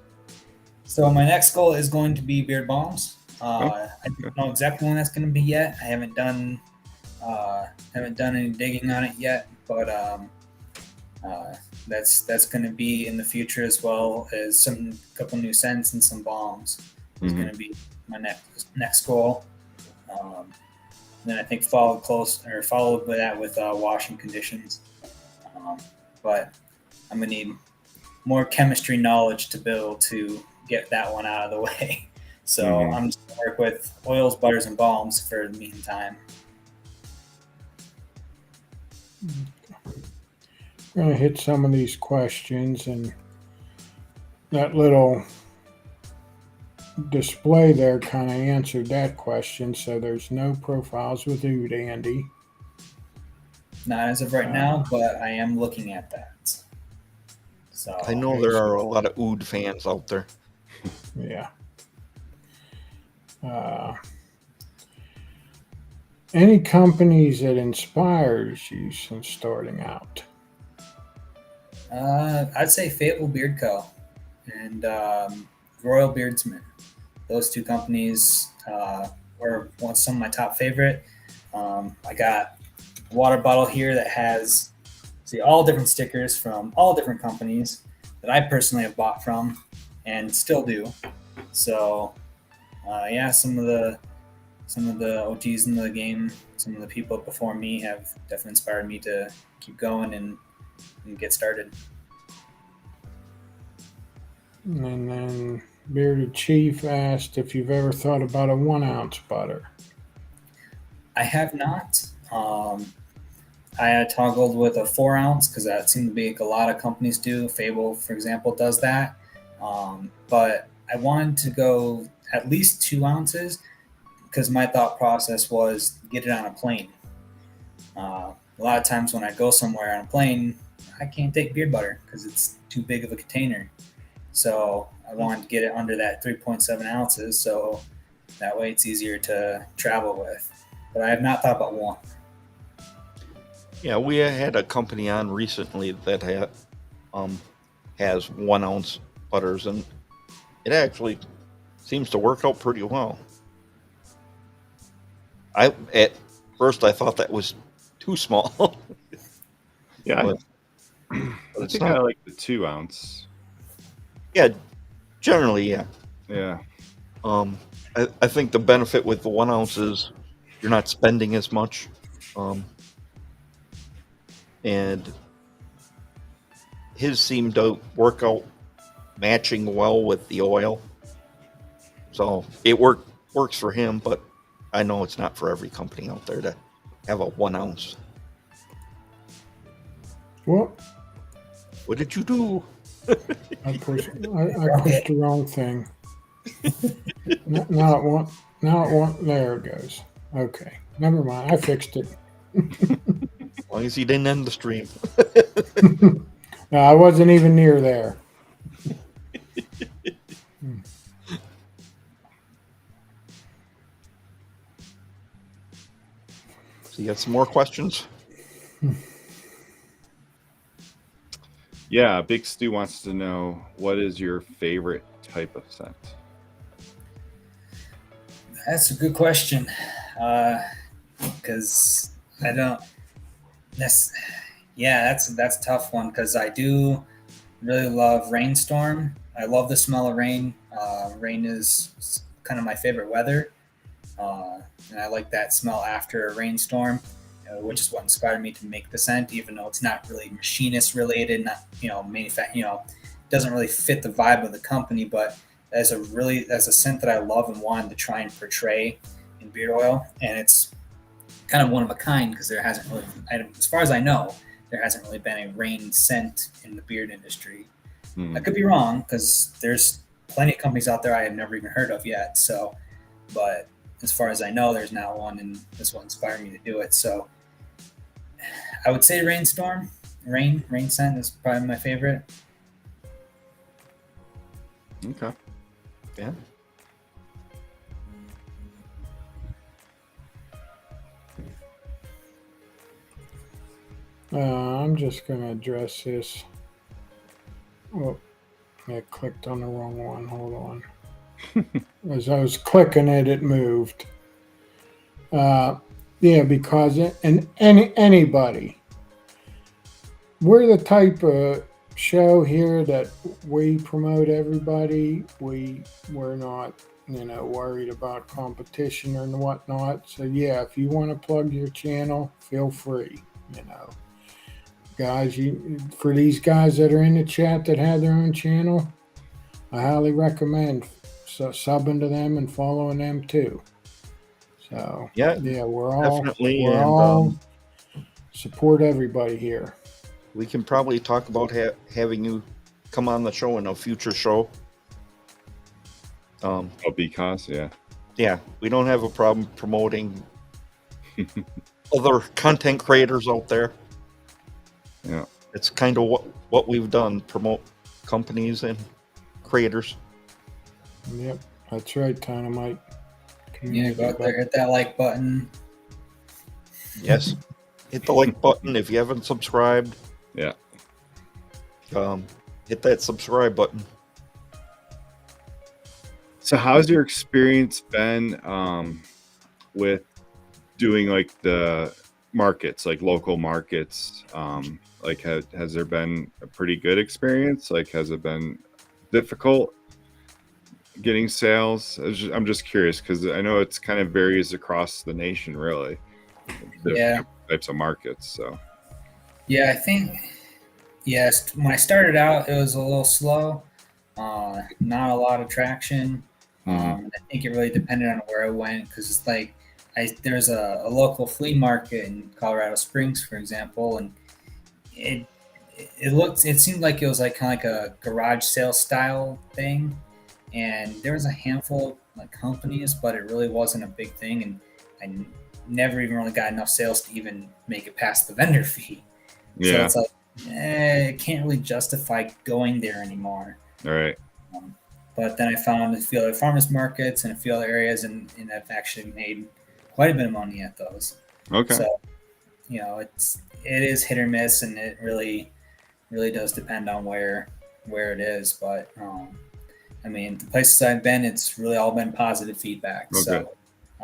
So my next goal is going to be beard balms. I don't know exactly when that's going to be yet. I haven't done any digging on it yet, but that's going to be in the future, as well as some couple new scents and some balms. Is going to be my next goal. Then I think followed by that with washing conditions. But I'm gonna need more chemistry knowledge to be able to get that one out of the way. So I'm just gonna work with oils, butters, and balms for the meantime. I'm going to hit some of these questions, and that little display there kind of answered that question. So there's no profiles with Oud, Andy. Not as of right now, but I am looking at that. So I know there are a lot of Oud fans out there. Yeah. Any companies that inspires you since starting out? I'd say Fable Beard Co. and Royal Beardsman. Those two companies were some of my top favorite. I got a water bottle here that has all different stickers from all different companies that I personally have bought from and still do. So some of the OGs in the game, some of the people before me have definitely inspired me to keep going and get started. And then Bearded Chief asked if you've ever thought about a 1 ounce butter. I have not. I had toggled with a 4 ounce because that seemed to be like a lot of companies do. Fable, for example, does that. But I wanted to go at least 2 ounces because my thought process was get it on a plane. A lot of times when I go somewhere on a plane, I can't take beard butter because it's too big of a container. So I wanted to get it under that 3.7 ounces, so that way it's easier to travel with. But I have not thought about 1. Yeah, we had a company on recently that has 1 ounce butters, and it actually seems to work out pretty well. At first I thought that was too small. Yeah, but I think I like the 2 ounce. Yeah, generally, yeah. Yeah. I think the benefit with the 1 ounce is you're not spending as much. And his seemed to work out matching well with the oil. So it works for him, but I know it's not for every company out there to have a 1 ounce. What? What did you do? I pushed the wrong thing. Now it won't. Now it won't. There it goes. Okay. Never mind. I fixed it. As long as you didn't end the stream. No, I wasn't even near there. So you got some more questions? Yeah, Big Stu wants to know, what is your favorite type of scent? That's a good question. Because I don't. That's a tough one because I do really love rainstorm. I love the smell of rain. Rain is kind of my favorite weather, and I like that smell after a rainstorm, which is what inspired me to make the scent. Even though it's not really machinist related, not doesn't really fit the vibe of the company, but that's a scent that I love and wanted to try and portray in beard oil, and it's kind of one of a kind because there hasn't really, as far as I know, there hasn't really been a rain scent in the beard industry. I could be wrong because there's plenty of companies out there I have never even heard of yet. So, but as far as I know, there's not one, and this will inspire me to do it. So, I would say rainstorm, rain scent is probably my favorite. Okay. Yeah. I'm just going to address this. Oh, I clicked on the wrong one. Hold on. As I was clicking it, it moved. Yeah, because anybody, we're the type of show here that we promote everybody. We're not, worried about competition or whatnot. So yeah, if you want to plug your channel, feel free. Guys, for these guys that are in the chat that have their own channel, I highly recommend subbing to them and following them too. So yeah, we're all definitely, we're and all support everybody here. we can probably talk about having you come on the show in a future show. Because Yeah, we don't have a problem promoting other content creators out there. Yeah. It's kind of what we've done, promote companies and creators. Yep, that's right, Dynamite. Yeah, go out there, hit that like button. Yes. Hit the like button if you haven't subscribed. Yeah. Hit that subscribe button. So how's your experience been with doing like the markets, like local markets? Like has there been a pretty good experience? Like has it been difficult getting sales? I'm just curious because I know it's kind of varies across the nation, really. Different types of markets. So Yeah, I think yes. When I started out, it was a little slow. Not a lot of traction. I think it really depended on where I went because it's like there's a local flea market in Colorado Springs, for example, and it seemed like it was like kind of like a garage sale style thing, and there was a handful of like companies, but it really wasn't a big thing, and I never even really got enough sales to even make it past the vendor fee. yeah. So it's like it can't really justify going there anymore. All right. But then I found a few other farmers markets and a few other areas, and I've actually made quite a bit of money at those. Okay. So, it is hit or miss, and it really does depend on where it is. But I mean, the places I've been, it's really all been positive feedback. Okay. So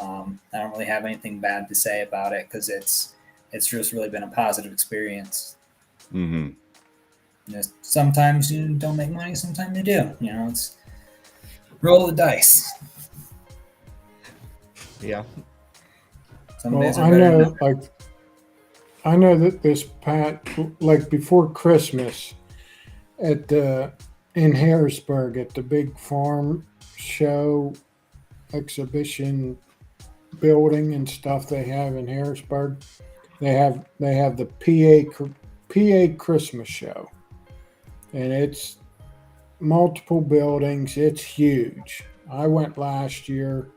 I don't really have anything bad to say about it because it's just really been a positive experience. Sometimes you don't make money, sometimes you do. It's roll the dice. Yeah. Some days Well, are better than I know that this like before Christmas in Harrisburg at the big farm show exhibition building and stuff they have in Harrisburg, they have the PA Christmas show, and it's multiple buildings. It's huge. I went last year.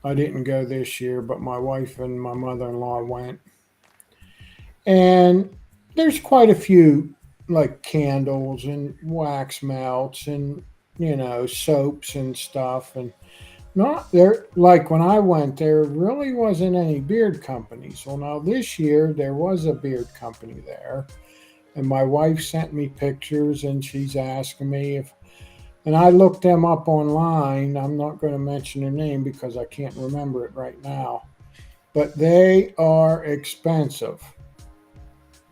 I didn't go this year, but my wife and my mother-in-law went. And there's quite a few like candles and wax melts and soaps and stuff, and not there like when I went there really wasn't any beard companies. Well, now this year there was a beard company there, and my wife sent me pictures and she's asking me if, and I looked them up online. I'm not going to mention their name because I can't remember it right now, but they are expensive.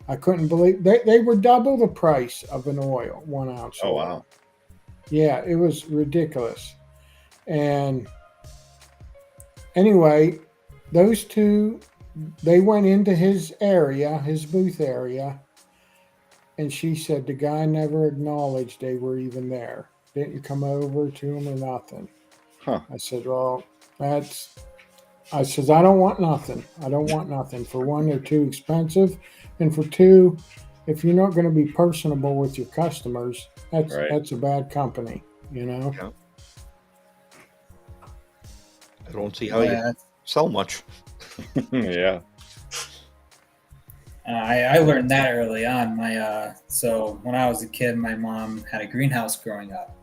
I couldn't believe they were double the price of an oil, 1 ounce. Oh, oil. wow. Yeah, it was ridiculous. And anyway, those two, they went into his area, his booth area, and she said the guy never acknowledged they were even there. Didn't come over to him or nothing. Huh. I said, well, I says, I don't want nothing. I don't want nothing. For one, they're too expensive. And for two, if you're not going to be personable with your customers, that's a bad company, Yeah. I don't see how you sell much. Yeah. I learned that early on. So when I was a kid, my mom had a greenhouse growing up,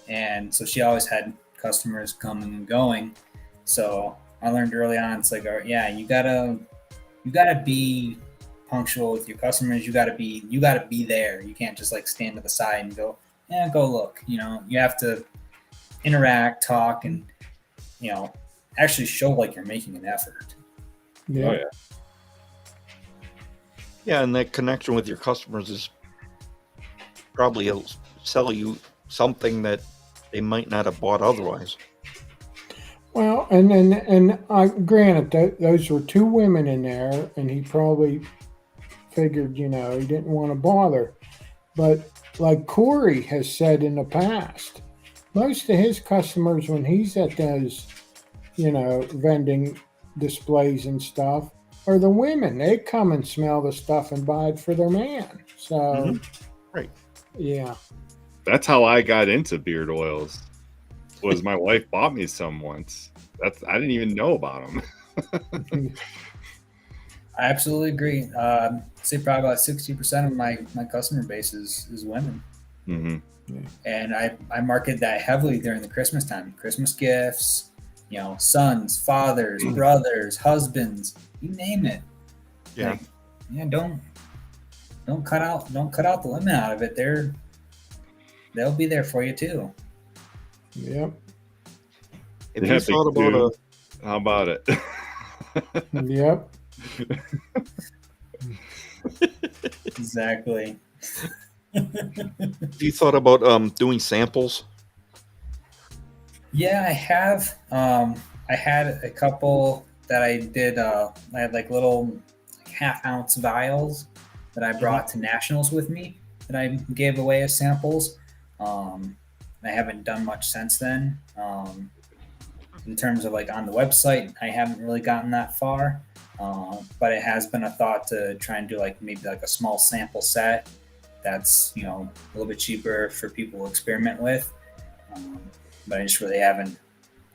and so she always had customers coming and going. So I learned early on, it's like, yeah, you gotta be punctual with your customers. You gotta be there. You can't just like stand to the side and go, yeah, go look. You have to interact, talk, and actually show like you're making an effort. Yeah. Oh, yeah. Yeah, and that connection with your customers is probably sell you something that they might not have bought otherwise. Well, and I granted those were two women in there, and he probably figured, he didn't want to bother. But like Corey has said in the past, most of his customers, when he's at those, vending displays and stuff, are the women. They come and smell the stuff and buy it for their man. So, Right. Yeah. That's how I got into beard oils. Was my wife bought me some once. I didn't even know about them. I absolutely agree. I'd say probably about 60% of my customer base is women. Mm-hmm. And I market that heavily during the Christmas time. Christmas gifts, sons, fathers, brothers, husbands, you name it. Yeah. Don't cut out the lemon out of it. They'll be there for you too. Yep. If you thought about how about it? Yep. Exactly. Have you thought about doing samples? Yeah, I have. I had a couple that I did. I had like little half-ounce vials that I brought to nationals with me that I gave away as samples. I haven't done much since then. In terms of like on the website, I haven't really gotten that far. But it has been a thought to try and do like maybe like a small sample set that's a little bit cheaper for people to experiment with. But I just really haven't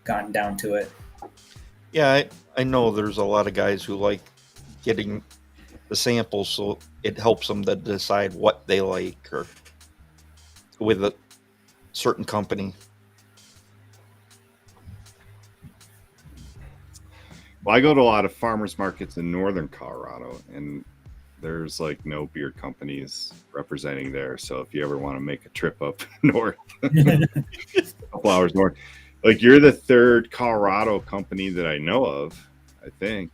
gotten down to it. Yeah, I know there's a lot of guys who like getting the samples so it helps them to decide what they like or with a certain company. Well, I go to a lot of farmers markets in northern Colorado, and there's like no beard companies representing there. So if you ever want to make a trip up north, a couple hours north, like you're the third Colorado company that I know of, I think.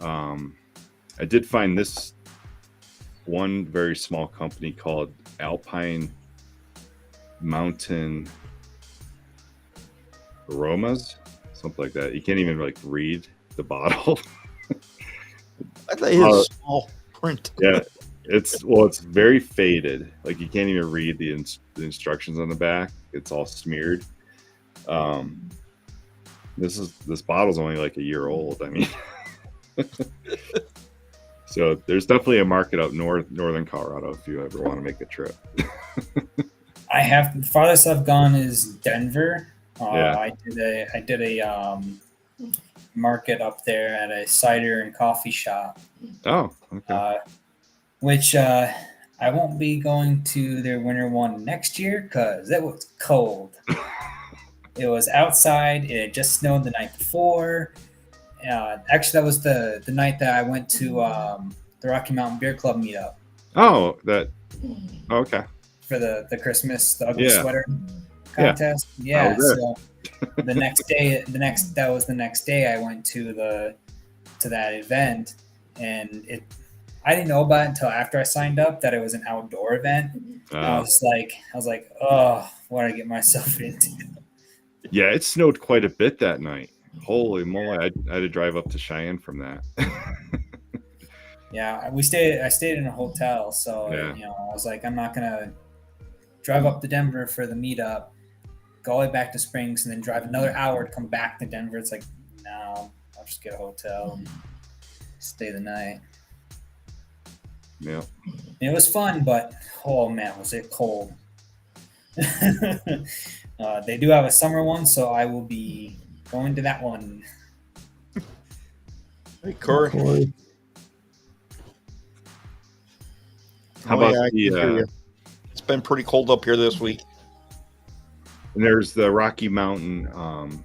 I did find this one very small company called Alpine Mountain Aromas, something like that. You can't even like read the bottle. I thought it was small print. Yeah, it's very faded. Like you can't even read the instructions on the back. It's all smeared. This bottle's only like a year old. I mean, So there's definitely a market up northern Colorado if you ever want to make a trip. The farthest I've gone is Denver. Yeah. I did a market up there at a cider and coffee shop. Oh, okay. Which I won't be going to their winter one next year because it was cold. It was outside. It had just snowed the night before. Actually, that was the night that I went to the Rocky Mountain Beer Club meetup. Oh, okay. For the Christmas, the ugly Yeah. sweater contest. Yeah. So the next day, that was the next day I went to that event, and I didn't know about it until after I signed up that it was an outdoor event. I was like, oh, what did I get myself into? Yeah, it snowed quite a bit that night. Holy moly! I had to drive up to Cheyenne from that. Yeah, I stayed in a hotel, so Yeah. I was like, I'm not gonna drive up to Denver for the meetup, go all the way back to Springs, and then drive another hour to come back to Denver. It's like, no, I'll just get a hotel and stay the night. Yeah. It was fun, but oh man, was it cold. They do have a summer one, so I will be going to that one. Hey, Corey. Corey. How about I can hear you. It's been pretty cold up here this week. and there's the Rocky Mountain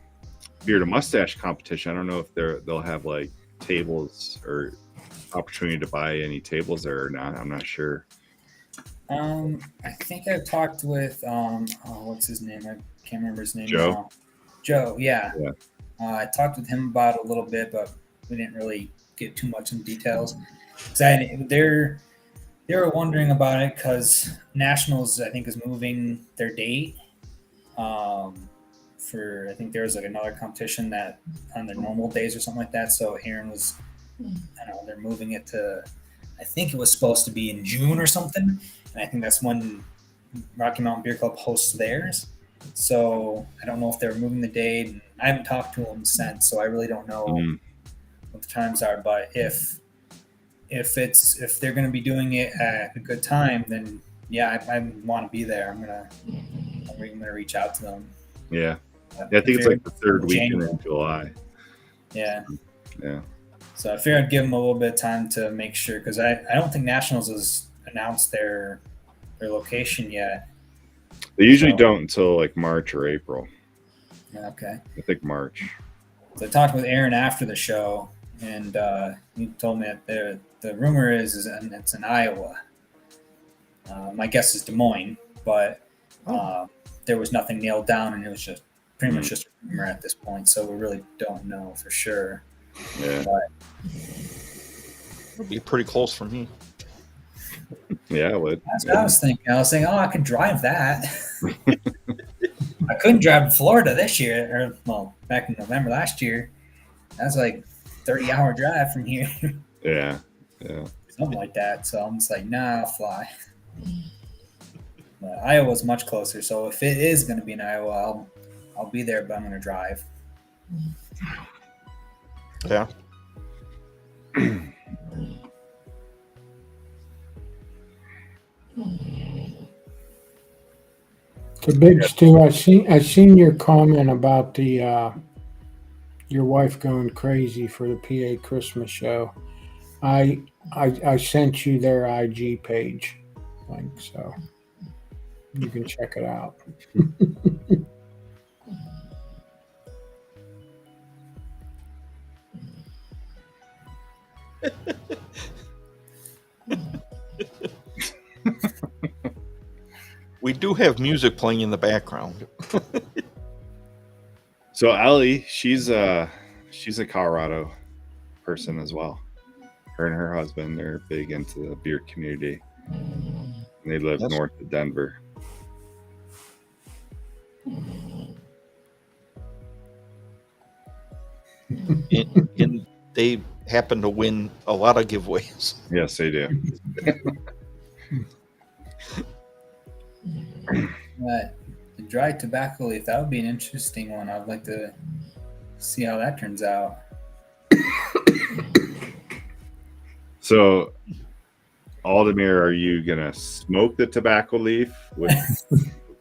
beard and mustache competition. I don't know if they'll have like tables or opportunity to buy any tables there or not. I'm not sure. I think I've talked with what's his name? I can't remember his name Joe? now. Joe, yeah. Yeah. I talked with him about it a little bit, but we didn't really get too much in details. They were wondering about it because Nationals, I think, is moving their date. I think there was like another competition that on their normal days or something like that. So Aaron was, I don't know, they're moving it to, I think it was supposed to be in June or something. And I think that's when Rocky Mountain Beer Club hosts theirs. So I don't know if they're moving the date. And I haven't talked to them since, so I really don't know what the times are. But if they're going to be doing it at a good time, then yeah, I want to be there. I'm gonna reach out to them. Yeah. I think it's like the third weekend in July. Yeah. Yeah. So I figured I'd give them a little bit of time to make sure, because I don't think Nationals has announced their location yet. They usually don't until like March or April. Okay. I think March. So I talked with Aaron after the show, and he told me that the rumor is it's in Iowa. My guess is Des Moines, but there was nothing nailed down, and it was just pretty much just a rumor at this point. So we really don't know for sure. Yeah. But It'd be pretty close for me. Yeah, it would. that's what I was thinking. I was thinking, I could drive that. I couldn't drive to Florida this year, back in November last year. That's like 30-hour drive from here. Yeah. Yeah. Something like that. So I'm just like, nah, I'll fly. But Iowa's much closer. So if it is going to be in Iowa, I'll be there, but I'm going to drive. Yeah. So Big Stu, I seen your comment about the your wife going crazy for the PA Christmas show. I sent you their IG page link, so you can check it out. We do have music playing in the background. So Ellie, she's a Colorado person as well. Her and her husband, they're big into the beer community. And they live north of Denver. And they happen to win a lot of giveaways. Yes, they do. But the dry tobacco leaf, that would be an interesting one. I'd like to see how that turns out. So, Aldemir, are you gonna smoke the tobacco leaf with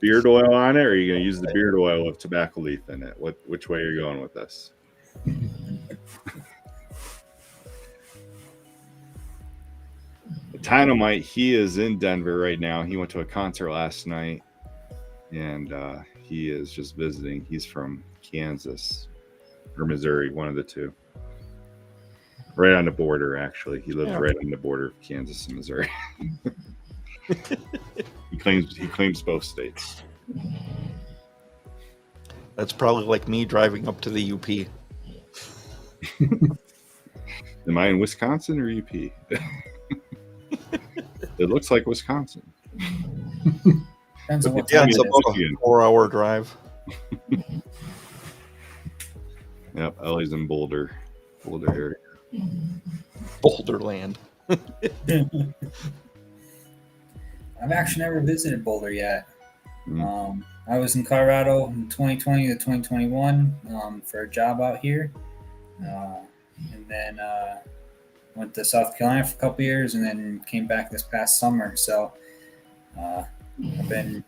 beard oil on it, or are you gonna use the beard oil with tobacco leaf in it? Which way are you going with this? Dynamite, he is in Denver right now. He went to a concert last night, and he is just visiting. He's from Kansas or Missouri, one of the two. Right on the border, actually. He lives right on the border of Kansas and Missouri. He claims both states. That's probably like me driving up to the UP. Am I in Wisconsin or UP? It looks like Wisconsin. Depends on what Yeah, time it's it about is. a 4-hour drive. Yep, Ellie's in Boulder area. Boulderland. I've actually never visited Boulder yet. Mm. I was in Colorado in 2020 to 2021 for a job out here. And then went to South Carolina for a couple years and then came back this past summer. So I've been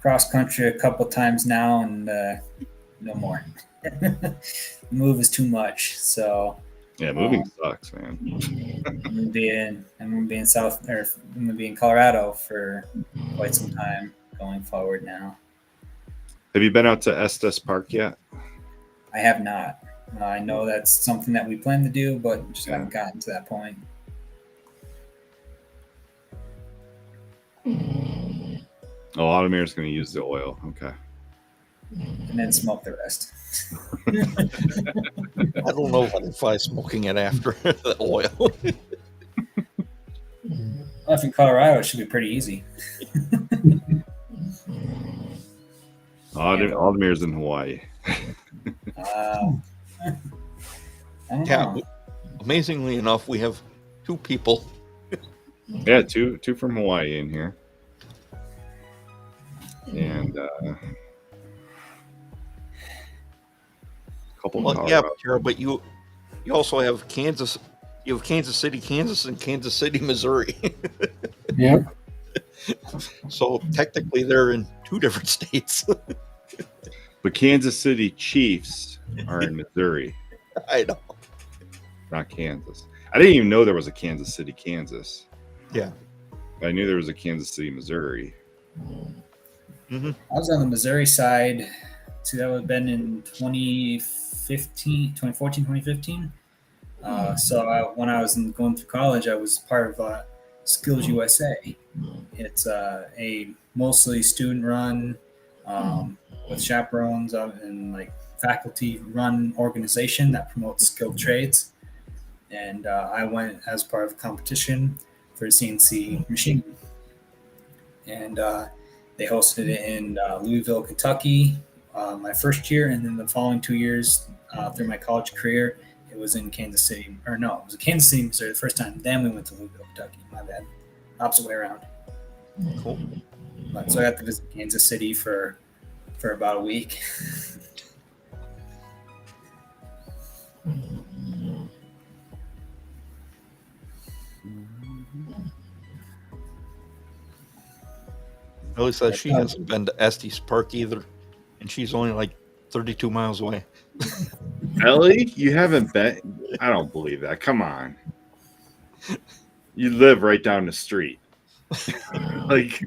cross country a couple times now and no more. Move is too much. So Yeah, moving sucks, man. I'm gonna be in Colorado for quite some time going forward now. Have you been out to Estes Park yet? I have not. I know that's something that we plan to do, but just haven't gotten to that point. Oh, Automir's going to use the oil. Okay. And then smoke the rest. I don't know if I smoking it after the oil. Well, if in Colorado, it should be pretty easy. Aldemir's in Hawaii. I don't Yeah, know. amazingly enough, we have 2 people. Yeah, two from Hawaii in here. And a couple Well, of yeah, but you also have Kansas. You have Kansas City, Kansas, and Kansas City, Missouri. Yep. So technically, they're in 2 different states. But Kansas City Chiefs are in Missouri, I know. not Kansas. I didn't even know there was a Kansas City, Kansas. Yeah. I knew there was a Kansas City, Missouri. Mm-hmm. I was on the Missouri side. So that would have been in 2014, 2015. When I was going through college, I was part of Skills USA. It's a mostly student-run with chaperones and like faculty-run organization that promotes skilled trades. And I went as part of a competition for CNC machining. And they hosted it in Louisville, Kentucky, my first year, and then the following 2 years through my college career, it was in Kansas City. Or no, it was in Kansas City, Missouri the first time. Then we went to Louisville, Kentucky. My bad. Opposite way around. Cool. So I got to visit Kansas City for about a week. Ellie says she hasn't been to Estes Park either, and she's only like 32 miles away. Ellie, you haven't been? I don't believe that. Come on. You live right down the street. like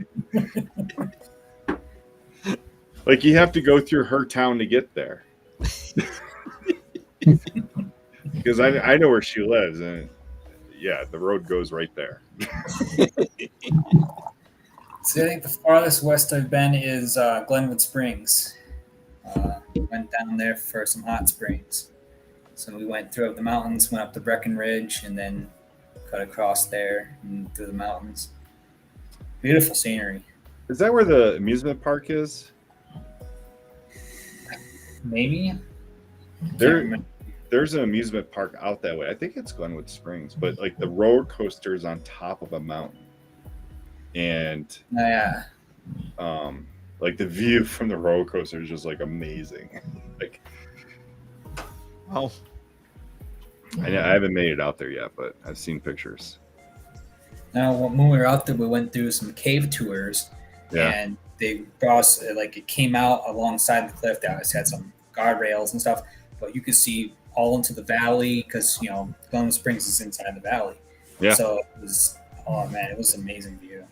you have to go through her town to get there. Because I know where she lives, and yeah, the road goes right there. So I think the farthest west I've been is Glenwood Springs. Went down there for some hot springs. So we went through the mountains, went up to Breckenridge, and then cut across there and through the mountains. Beautiful scenery. Is that where the amusement park is? Maybe. There's an amusement park out that way. I think it's Glenwood Springs, but like the roller coaster is on top of a mountain. And Yeah. like the view from the roller coaster is just like amazing. Like, Oh, I haven't made it out there yet, but I've seen pictures. Now, when we were out there, we went through some cave tours, Yeah. and they brought us, like, it came out alongside the cliff. They always had some guardrails and stuff, but you could see all into the valley because, Glen Springs is inside the valley. Yeah. So it was, oh man, it was an amazing view.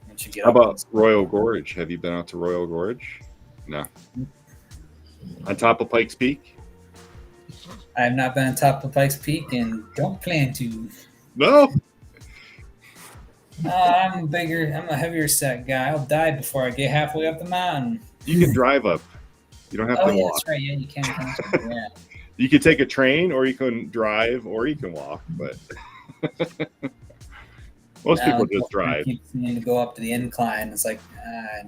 Once you get How up about Royal Gorge? Have you been out to Royal Gorge? No. On top of Pikes Peak? I have not been on top of Pikes Peak and don't plan to. No. I'm a heavier set guy. I'll die before I get halfway up the mountain. You can drive up. You don't have Oh to yeah, walk. that's right. Yeah, you can. Yeah. You can take a train, or you can drive, or you can walk. But most people just drive. I keep needing to go up to the incline. It's like,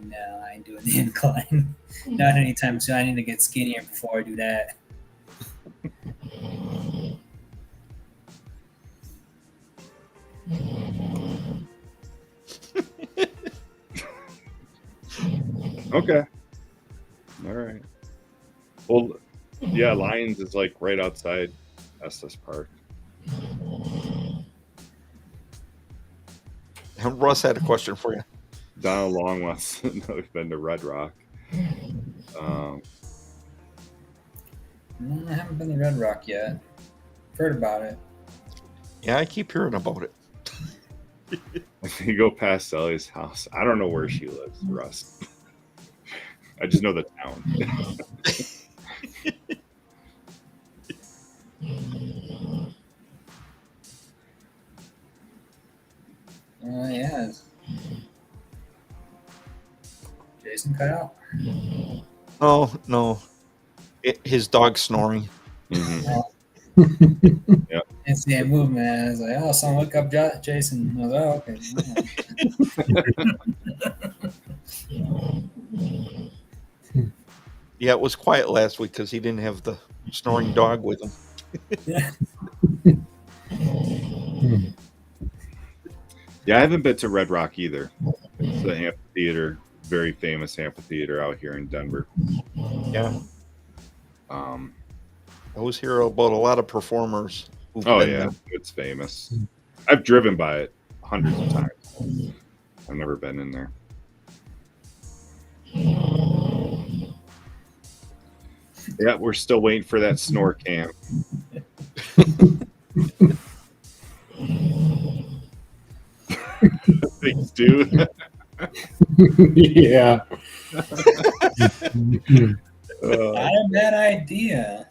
no, I ain't doing the incline. Not anytime soon. I need to get skinnier before I do that. Okay. All right. Well, yeah, Lions is like right outside Estes Park. Russ had a question for you. Donald Long wants to know if you've been to Red Rock. No, I haven't been to Red Rock yet. Heard about it. Yeah, I keep hearing about it. If you go past Sally's house, I don't know where she lives, Russ. I just know the town. Yeah. Jason cut out. Oh no, his dog's snoring. Mhm. It's the movement. And I was like, oh, someone look up Jason. I was like, oh, okay. Yeah, it was quiet last week because he didn't have the snoring dog with him. Yeah, I haven't been to Red Rock either. It's the amphitheater, very famous amphitheater out here in Denver. Yeah, Oh I was here about a lot of performers. Who've been yeah, there. it's famous. I've driven by it hundreds of times. I've never been in there. Yeah, we're still waiting for that snore cam. Thanks, dude. Yeah. Not a bad idea.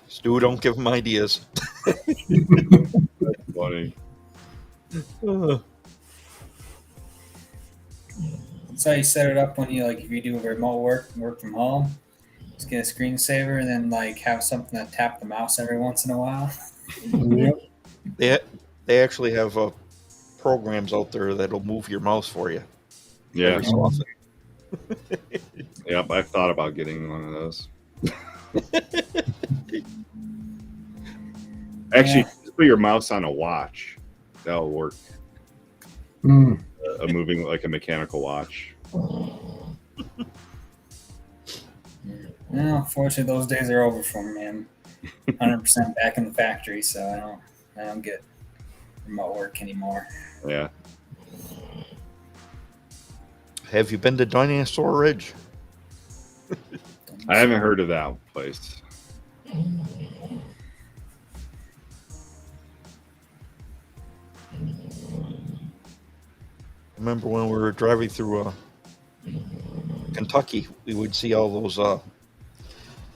Stu, don't give him ideas. That's funny. That's how you set it up when you if you do remote work from home. Just get a screensaver and then have something to tap the mouse every once in a while. Yep. They actually have programs out there that'll move your mouse for you. Yeah. Every so often. Yep, I've thought about getting one of those. Actually, just put your mouse on a watch. That'll work. A moving like a mechanical watch. No, unfortunately, those days are over for me. I'm 100% back in the factory, so I don't get remote work anymore. Yeah. Have you been to Dinosaur Ridge? I haven't heard of that place. Remember when we were driving through Kentucky, we would see all those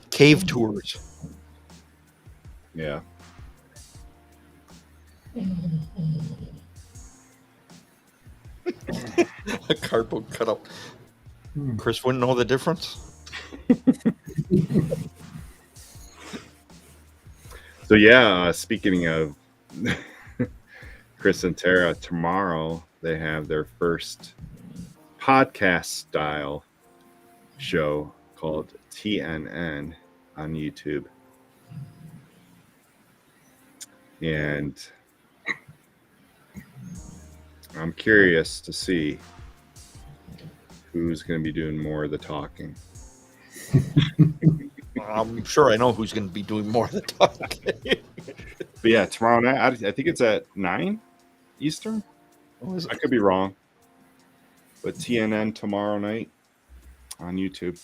cave tours. Yeah. A cardboard cutout. Chris wouldn't know the difference. So yeah, speaking of Chris and Tara, tomorrow they have their first podcast style show called TNN on YouTube. And I'm curious to see who's going to be doing more of the talking. I'm sure I know who's going to be doing more of the talking. But yeah, tomorrow night, I think it's at 9 Eastern. Oh, is I it? could be wrong. But TNN tomorrow night on YouTube.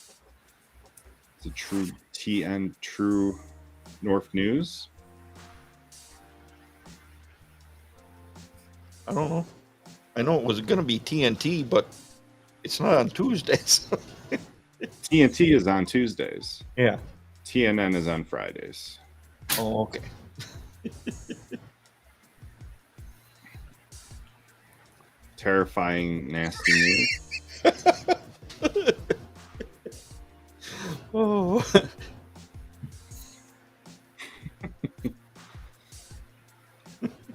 It's a true TN True North News. I don't know. I know it was going to be TNT, but it's not on Tuesdays. TNT is on Tuesdays. Yeah. TNN is on Fridays. Oh, okay. Terrifying, nasty news. Oh.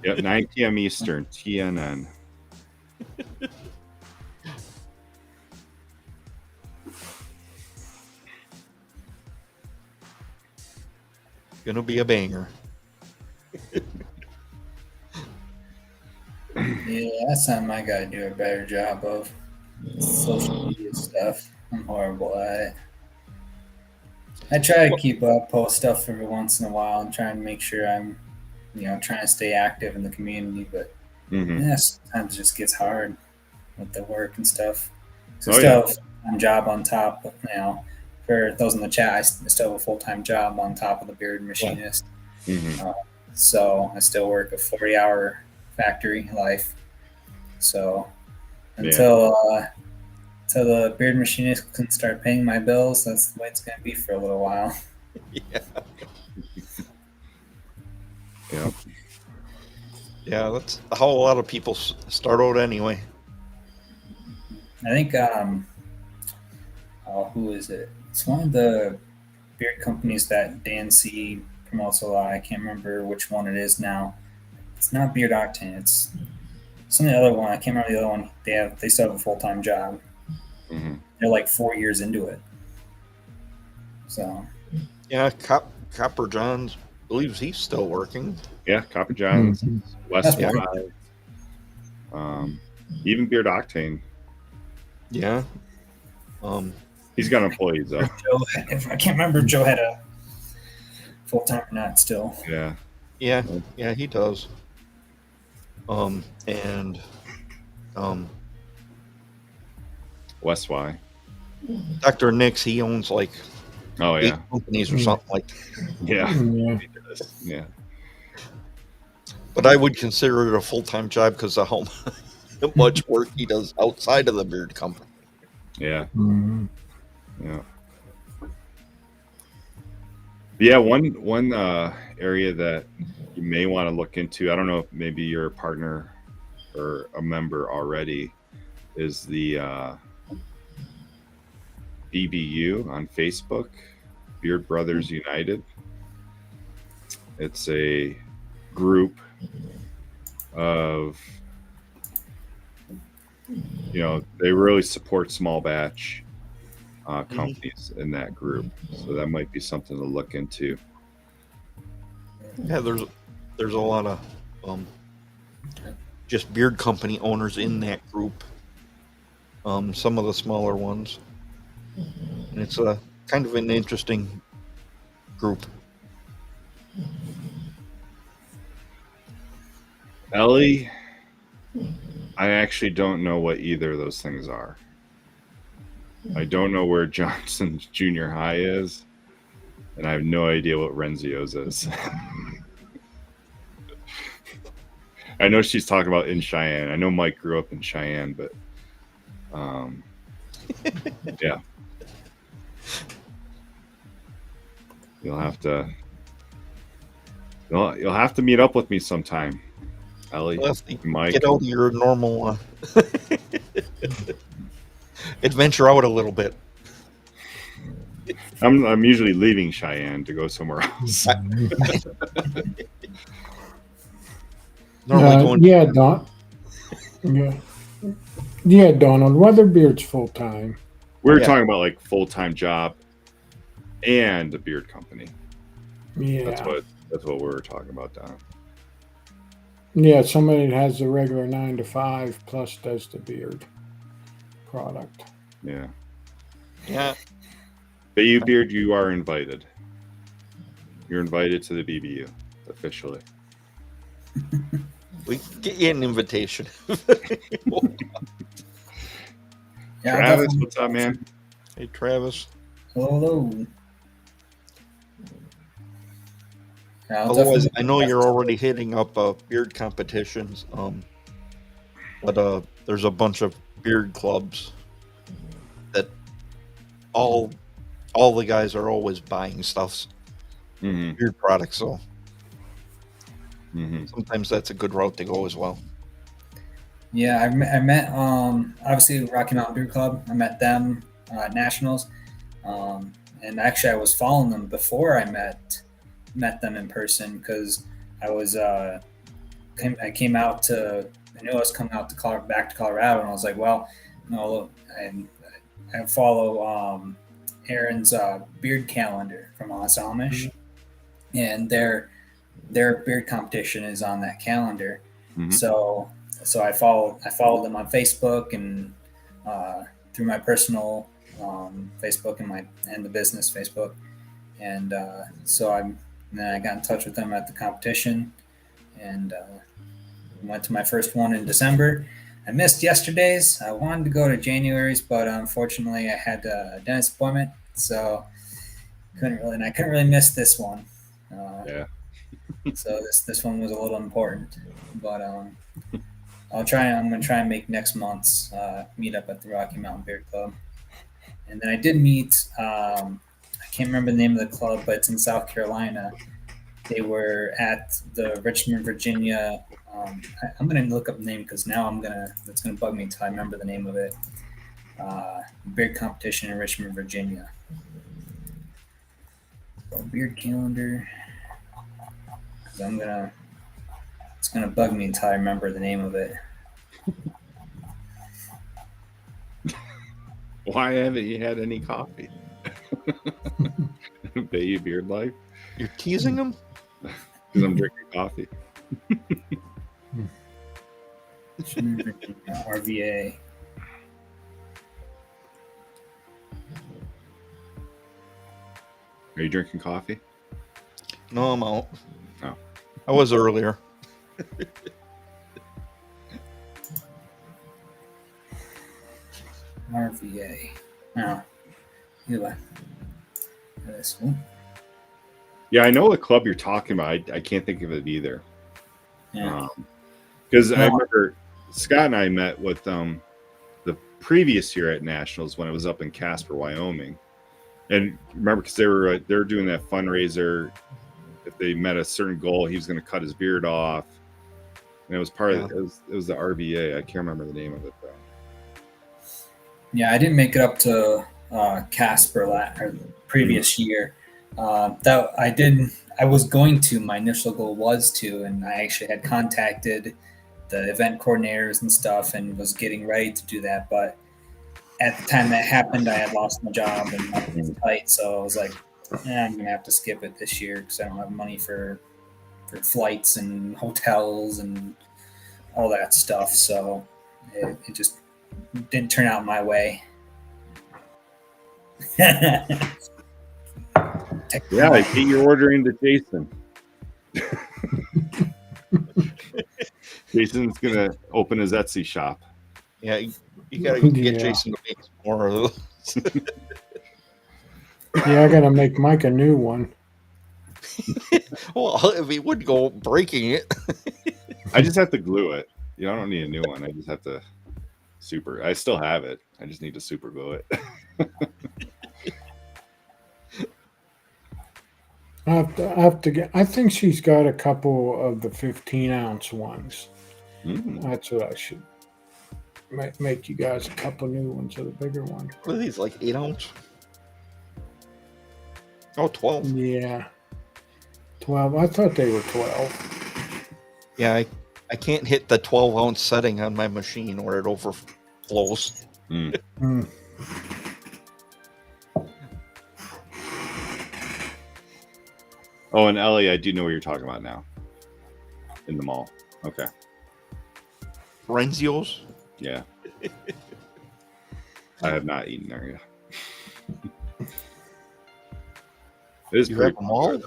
Yep, 9 p.m. Eastern, TNN. Gonna be a banger. Yeah, that's something I gotta do a better job of. Social media stuff. I'm horrible at it. I try to keep up, post stuff every once in a while, and try and make sure I'm, trying to stay active in the community. But Mm-hmm. yeah, sometimes it just gets hard with the work and stuff. So Oh, still yeah. have a full-time job on top. For those in the chat, I still have a full-time job on top of the beard machinist. Mm-hmm. So I still work a 40-hour factory life. So until the beard machinist can start paying my bills, that's the way it's going to be for a little while. Yeah. Yep. Yeah, that's how a lot of people start out anyway. I think, who is it? It's one of the beard companies that Dan C promotes a lot. I can't remember which one it is now. It's not Beard Octane. It's some of the other one. I can't remember the other one. They still have a full-time job. Mm-hmm. They're like 4 years into it. So Yeah, Copper Johns believes he's still working. Yeah, Copper Johns, Mhm. West That's Y, even Beard Octane. Yeah. He's got employees though. Joe, if I can't remember if Joe had a full-time or not still. Yeah. Yeah, he does. West Y. Dr. Nix, he owns like Oh 8 yeah. companies or something like that. Yeah. Yeah. Yeah. But I would consider it a full-time job because of how much work he does outside of the beard company. Yeah. Mhm. Yeah. Yeah, one area that you may want to look into, I don't know if maybe you're a partner or a member already, is the BBU on Facebook, Beard Brothers United. It's a group of, they really support small batch companies in that group. So that might be something to look into. Yeah, there's a lot of just beard company owners in that group. Some of the smaller ones, and it's a kind of an interesting group. Ellie, I actually don't know what either of those things are. I don't know where Johnson's Junior High is, and I have no idea what Renzio's is. I know she's talking about in Cheyenne. I know Mike grew up in Cheyenne, but yeah. You'll have to meet up with me sometime, Ellie. Well, if you Mike. get out of your normal adventure out a little bit. I'm usually leaving Cheyenne to go somewhere else. Normally going. Yeah, Don. Yeah, Donald. Weatherbeard's full time. We were Yeah. talking about like full-time job and a beard company. Yeah, That's what we were talking about, Don. yeah. Somebody that has the regular 9 to 5 plus does the beard product. Yeah. Yeah, But you, Beard, you are invited. You're invited to the BBU officially. We can get you an invitation. Yeah, I'll Travis, definitely- what's up, man? Hey, Travis. Hello. Yeah, I'll Otherwise, definitely- I know you're already hitting up beard competitions. But there's a bunch of beard clubs that all the guys are always buying stuff, Mm-hmm. beard products. So Mm-hmm. sometimes that's a good route to go as well. Yeah, I met obviously Rocky Mountain Beer Club. I met them at Nationals, and actually I was following them before I met them in person because I was I came out to I knew I was coming out to back to Colorado, and I was like, well, look, I follow Aaron's beard calendar from Us Amish, and their beard competition is on that calendar. Mhm. So I followed them on Facebook and through my personal Facebook and the business Facebook, and then I got in touch with them at the competition, and went to my first one in December. I missed yesterday's. I wanted to go to January's, but unfortunately I had a dentist appointment, so I couldn't really miss this one. Yeah. So this one was a little important, but I'm gonna try and make next month's meet up at the Rocky Mountain Beer Club. And then I did meet I can't remember the name of the club, but it's in South Carolina. They were at the Richmond, Virginia. I'm gonna look up the name because now that's gonna bug me until I remember the name of it. Beer competition in Richmond, Virginia. Beard calendar. 'Cause it's gonna bug me until I remember the name of it. Why haven't you had any coffee? Bay Beard Life? You're teasing them? Because I'm drinking coffee. RVA. Are you drinking coffee? No, I'm out. Oh. I was earlier. RVA. No. Anyway. This one. Yeah, I know the club you're talking about. I can't think of it either. Yeah. Because I remember Scott and I met with the previous year at Nationals when it was up in Casper, Wyoming. And remember, because they were doing that fundraiser. If they met a certain goal, he was going to cut his beard off. And it was part of it was the RVA. I can't remember the name of it though. Yeah, I didn't make it up to Casper or the previous year. That I didn't. I was going to. My initial goal was to, and I actually had contacted the event coordinators and stuff, and was getting ready to do that. But at the time that happened, I had lost my job and I was tight, so I was like, I'm gonna have to skip it this year because I don't have money for flights and hotels and all that stuff. So it just didn't turn out my way. Yeah, get your order into Jason. Jason's gonna open his Etsy shop. Yeah, you gotta get Yeah. Jason to make some more of those. Yeah, I gotta make Mike a new one. Well, if he would go breaking it. I just have to glue it. I don't need a new one. I just have to I still have it. I just need to super glue it. I have to get. I think she's got a couple of the 15-ounce ones. That's what I should make you guys a couple new ones of the bigger one. What are these, like 8 ounce? Oh, 12. Yeah, 12. I thought they were 12. Yeah, I can't hit the 12-ounce setting on my machine where it overflows. Mm. Oh, and Ellie, I do know what you're talking about now. In the mall. Okay. Renzios? Yeah. I have not eaten there yet. It is You pretty have them all?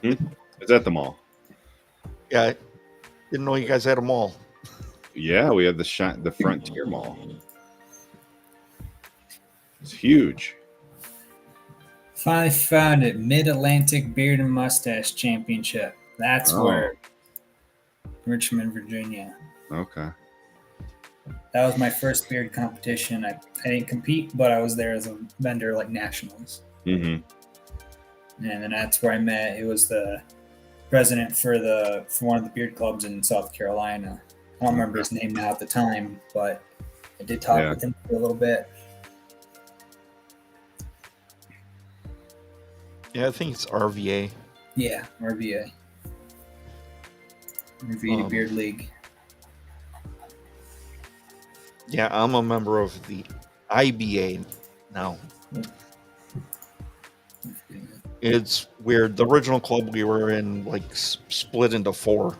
It's at the mall. Yeah, I didn't know you guys had them all. Yeah, we have the Frontier Mall. It's huge. Finally found it. Mid-Atlantic Beard and Mustache Championship. That's Oh. where. Richmond, Virginia. Okay. That was my first beard competition. I didn't compete, but I was there as a vendor, like nationals. Mm-hmm. And then that's where I met. It was the president for one of the beard clubs in South Carolina. I don't remember his name now at the time, but I did talk with him for a little bit. Yeah, I think it's RVA. Yeah, RVA. RVA Beard League. Yeah, I'm a member of the IBA now. It's weird. The original club we were in, like, split into 4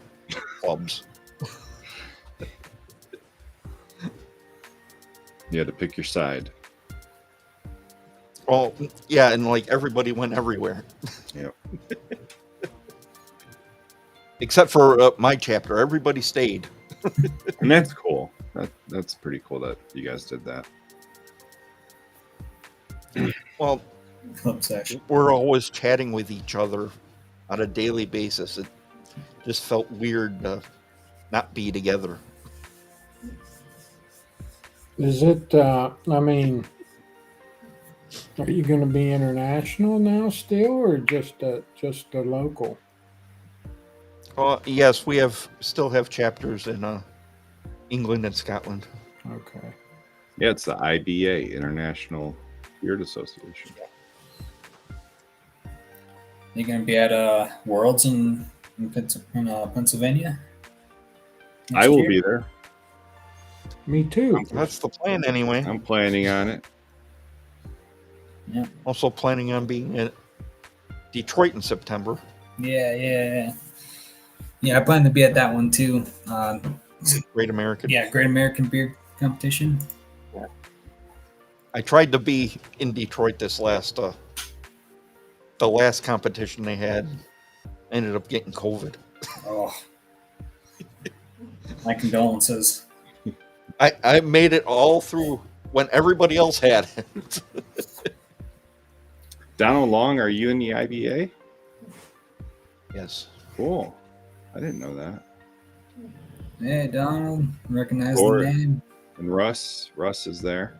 clubs. You had to pick your side. Oh, yeah, and like everybody went everywhere. Yep. Except for my chapter, everybody stayed. And that's cool. That's pretty cool that you guys did that. Well, Club session. we're always chatting with each other on a daily basis. It just felt weird to not be together. Is it? I mean, are you going to be international now still, or just a local? Yes, we still have chapters in England and Scotland. Okay. Yeah, it's the IBA, International Beard Association. You going to be at Worlds in Pennsylvania? I will be there. Me too. That's the plan anyway. I'm planning on it. Yeah. Also planning on being in Detroit in September. Yeah, I plan to be at that one too. Great American. Yeah, Great American Beard Competition. I tried to be in Detroit this the last competition they had. Ended up getting COVID. Oh, my condolences. I made it all through when everybody else had it. Donald Long, are you in the IBA? Yes. Cool. I didn't know that. Hey, Donald, recognize Or- the name. And Russ is there.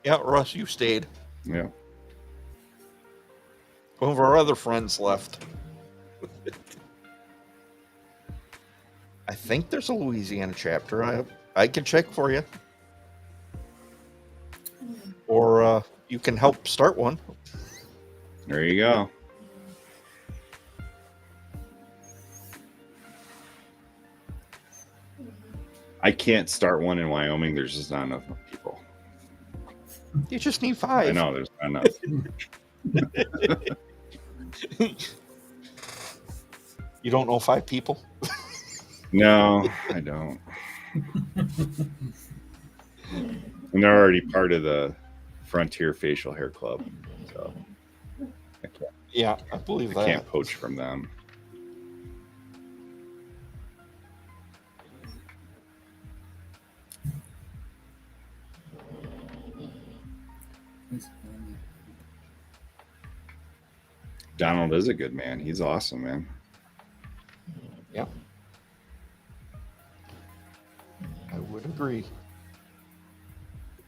Yeah, Russ, you stayed. Yeah. One of our other friends left. I think there's a Louisiana chapter. I can check for you. Or you can help start one. There you go. I can't start one in Wyoming. There's just not enough people. You just need 5. I know there's not enough. You don't know 5 people? No, I don't. And they're already part of the Frontier Facial Hair Club, so Yeah, I believe I that. can't poach from them. Donald is a good man. He's awesome, man. Yeah. I would agree.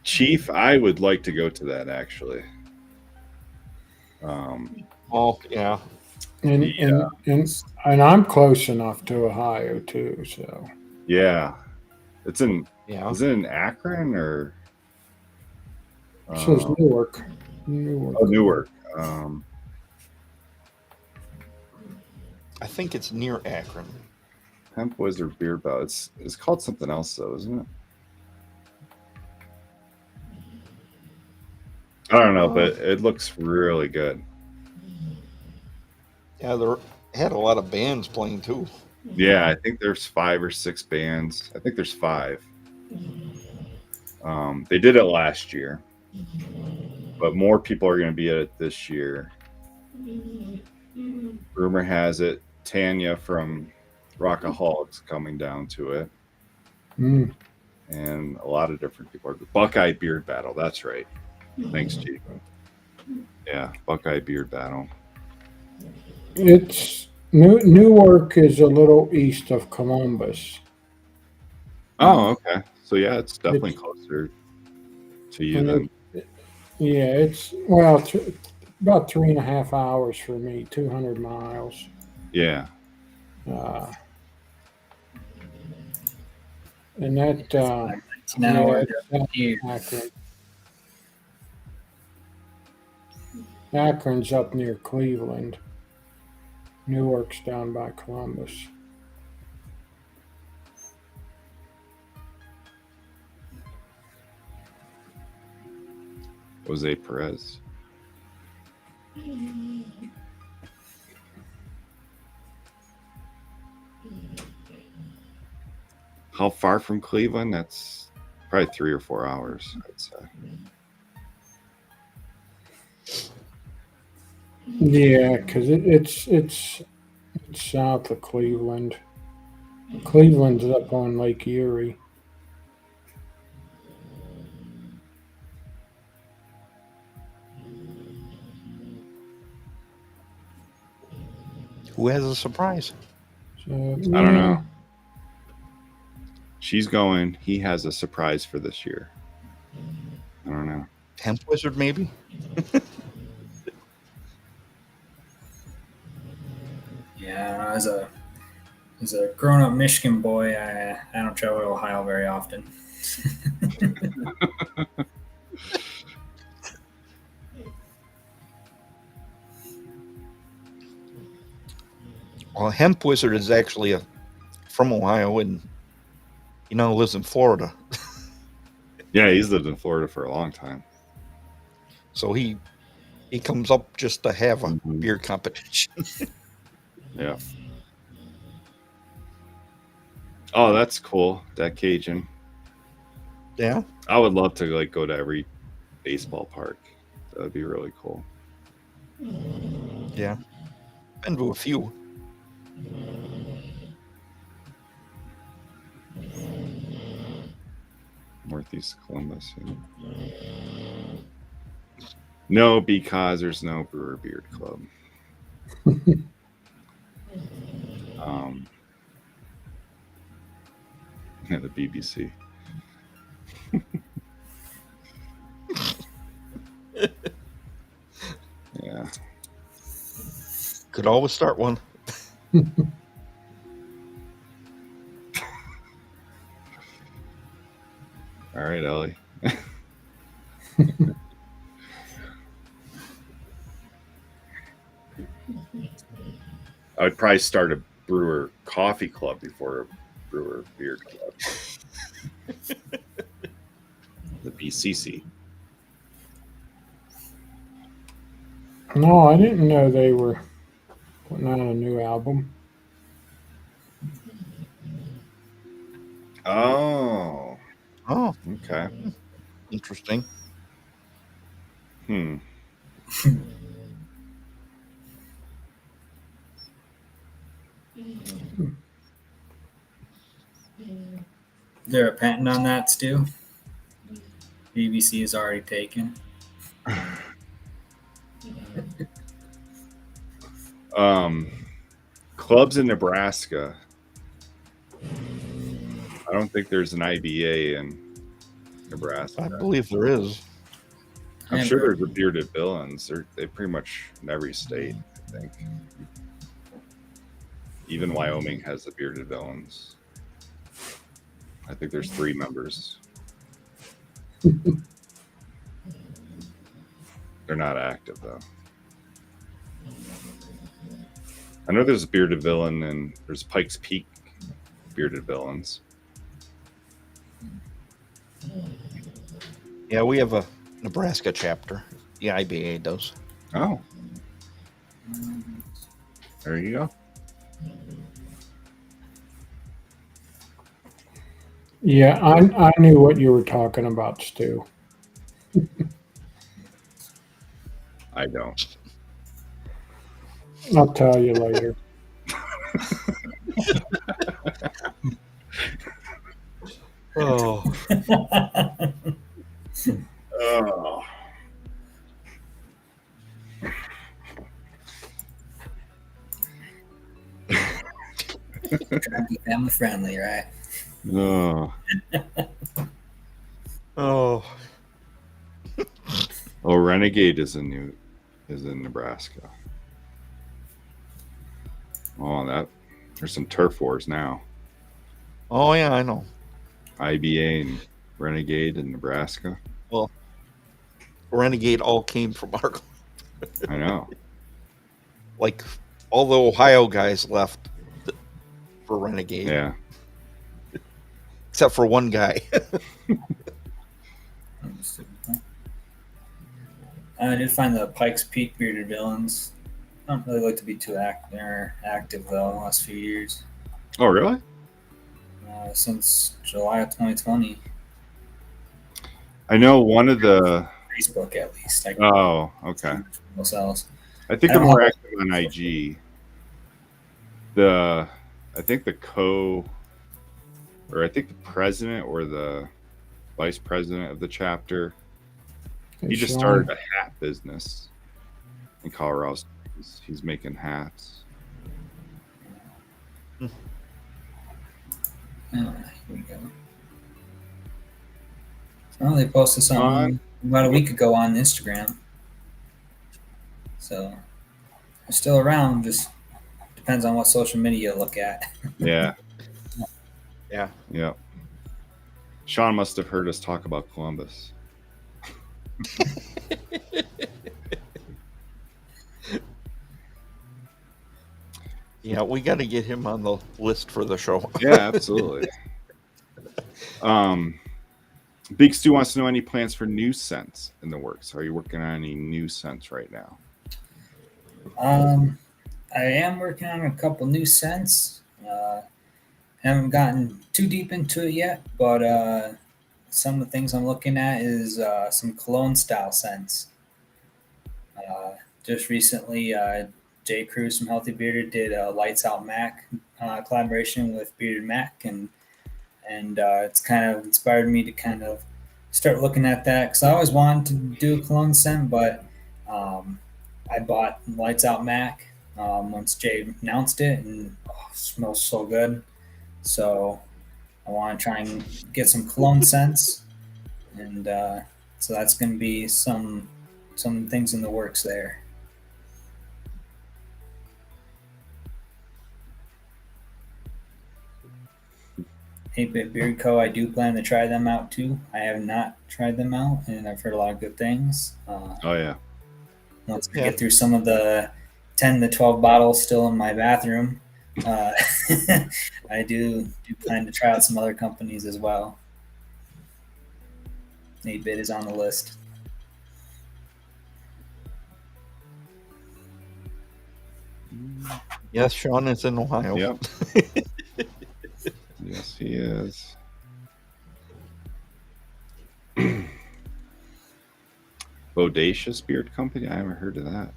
Chief, I would like to go to that actually. Oh, yeah. And I'm close enough to Ohio too, so Yeah, it's in. Yeah. Is it in Akron or? it says Newark. Oh, Newark. I think it's near Akron. Hemp Wizard Beard Bow. It's called something else though, isn't it? I don't know, but it looks really good. Yeah, they had a lot of bands playing too. Yeah, I think there's 5 or 6 bands. I think there's 5. They did it last year, but more people are going to be at it this year. Rumor has it Tanya from Rockaholics coming down to it. Mm. And a lot of different people. Buckeye Beard Battle. That's right. Thanks, Chief. Yeah, Buckeye Beard Battle. It's Newark is a little east of Columbus. Oh, okay. So yeah, it's definitely closer to you then. Yeah, it's about 3.5 hours for me, 200 miles. Yeah. And that, an hour. Akron. Akron's up near Cleveland. Newark's down by Columbus. Jose Perez. How far from Cleveland? That's probably 3 or 4 hours, I'd say. Yeah, because it's south of Cleveland. Cleveland's up on Lake Erie. Who has a surprise? So, I don't know. She's going. He has a surprise for this year. I don't know. Hemp Wizard, maybe? Yeah, as a grown-up Michigan boy, I don't travel to Ohio very often. Well, Hemp Wizard is actually from Ohio, and he now lives in Florida. Yeah, he's lived in Florida for a long time. So he comes up just to have a Mhm. beer competition. Yeah. Oh, that's cool. That Cajun. Yeah. I would love to go to every baseball park. That would be really cool. Yeah. Been to a few. Northeast Columbus. Yeah. No, because there's no Brewer Beard Club. Yeah, the BBC. Yeah. Could always start one. All right, Ellie. I would probably start a Brewer Coffee Club before a Brewer Beard Club. The BCC. No, I didn't know they were putting out a new album. Oh, Oh, okay. interesting. Is there a patent on that, Stu? BBC is already taken. Clubs in Nebraska. I don't think there's an IBA in Nebraska. I believe there is. I'm sure there's a bearded villains. They pretty much in every state, I think. Even Wyoming has the bearded villains. I think there's 3 members. They're not active though. I know there's a bearded villain and there's Pikes Peak bearded villains. Yeah, we have a Nebraska chapter. The IBA does. Oh. There you go. Yeah, I knew what you were talking about, Stu. I don't. I'll tell you later. Oh, Oh. Trying to be family friendly, right? Oh. oh, Oh, Renegade is in Nebraska. Oh, there's some turf wars now. oh yeah, I know. IBA and Renegade in Nebraska. Well, Renegade all came from our, I know. like, all the Ohio guys left for Renegade, Yeah. except for one guy. I did find the Pikes Peak bearded villains. I don't really like to be too active though. The last few years, Oh, really? since July of 2020, I know one of the. Facebook at least. Oh, okay. Most else. I think I they're don't more have- active on IG. I think the president or the vice president of the chapter, he just Sean, started a hat business in Colorado Springs. He's making hats. Oh, here we go. Oh, they posted something about a week ago on Instagram. So they're still around. Just depends on what social media you look at. Yeah. Yeah. Yeah. Sean must have heard us talk about Columbus. Yeah, we got to get him on the list for the show. Yeah, absolutely. Big Stu wants to know any plans for new scents in the works. Are you working on any new scents right now? I am working on a couple new scents. Haven't gotten too deep into it yet, but some of the things I'm looking at is some cologne style scents. Just recently, Jay Cruz from Healthy Bearded did a Lights Out Mac collaboration with Bearded Mac, and it's kind of inspired me to kind of start looking at that because I always wanted to do a cologne scent, but I bought Lights Out Mac once Jay announced it, and it smells so good. So I want to try and get some cologne scents, and so that's going to be some things in the works there. Hey, Bit Beard Co. I do plan to try them out too. I have not tried them out, and I've heard a lot of good things. Oh, yeah. Once I get through some of the 10 to 12 bottles still in my bathroom, I do plan to try out some other companies as well. 8-Bit is on the list. Yes, Sean is in Ohio. Yep. Yes, he is. Bodacious Beard Company? I haven't heard of that.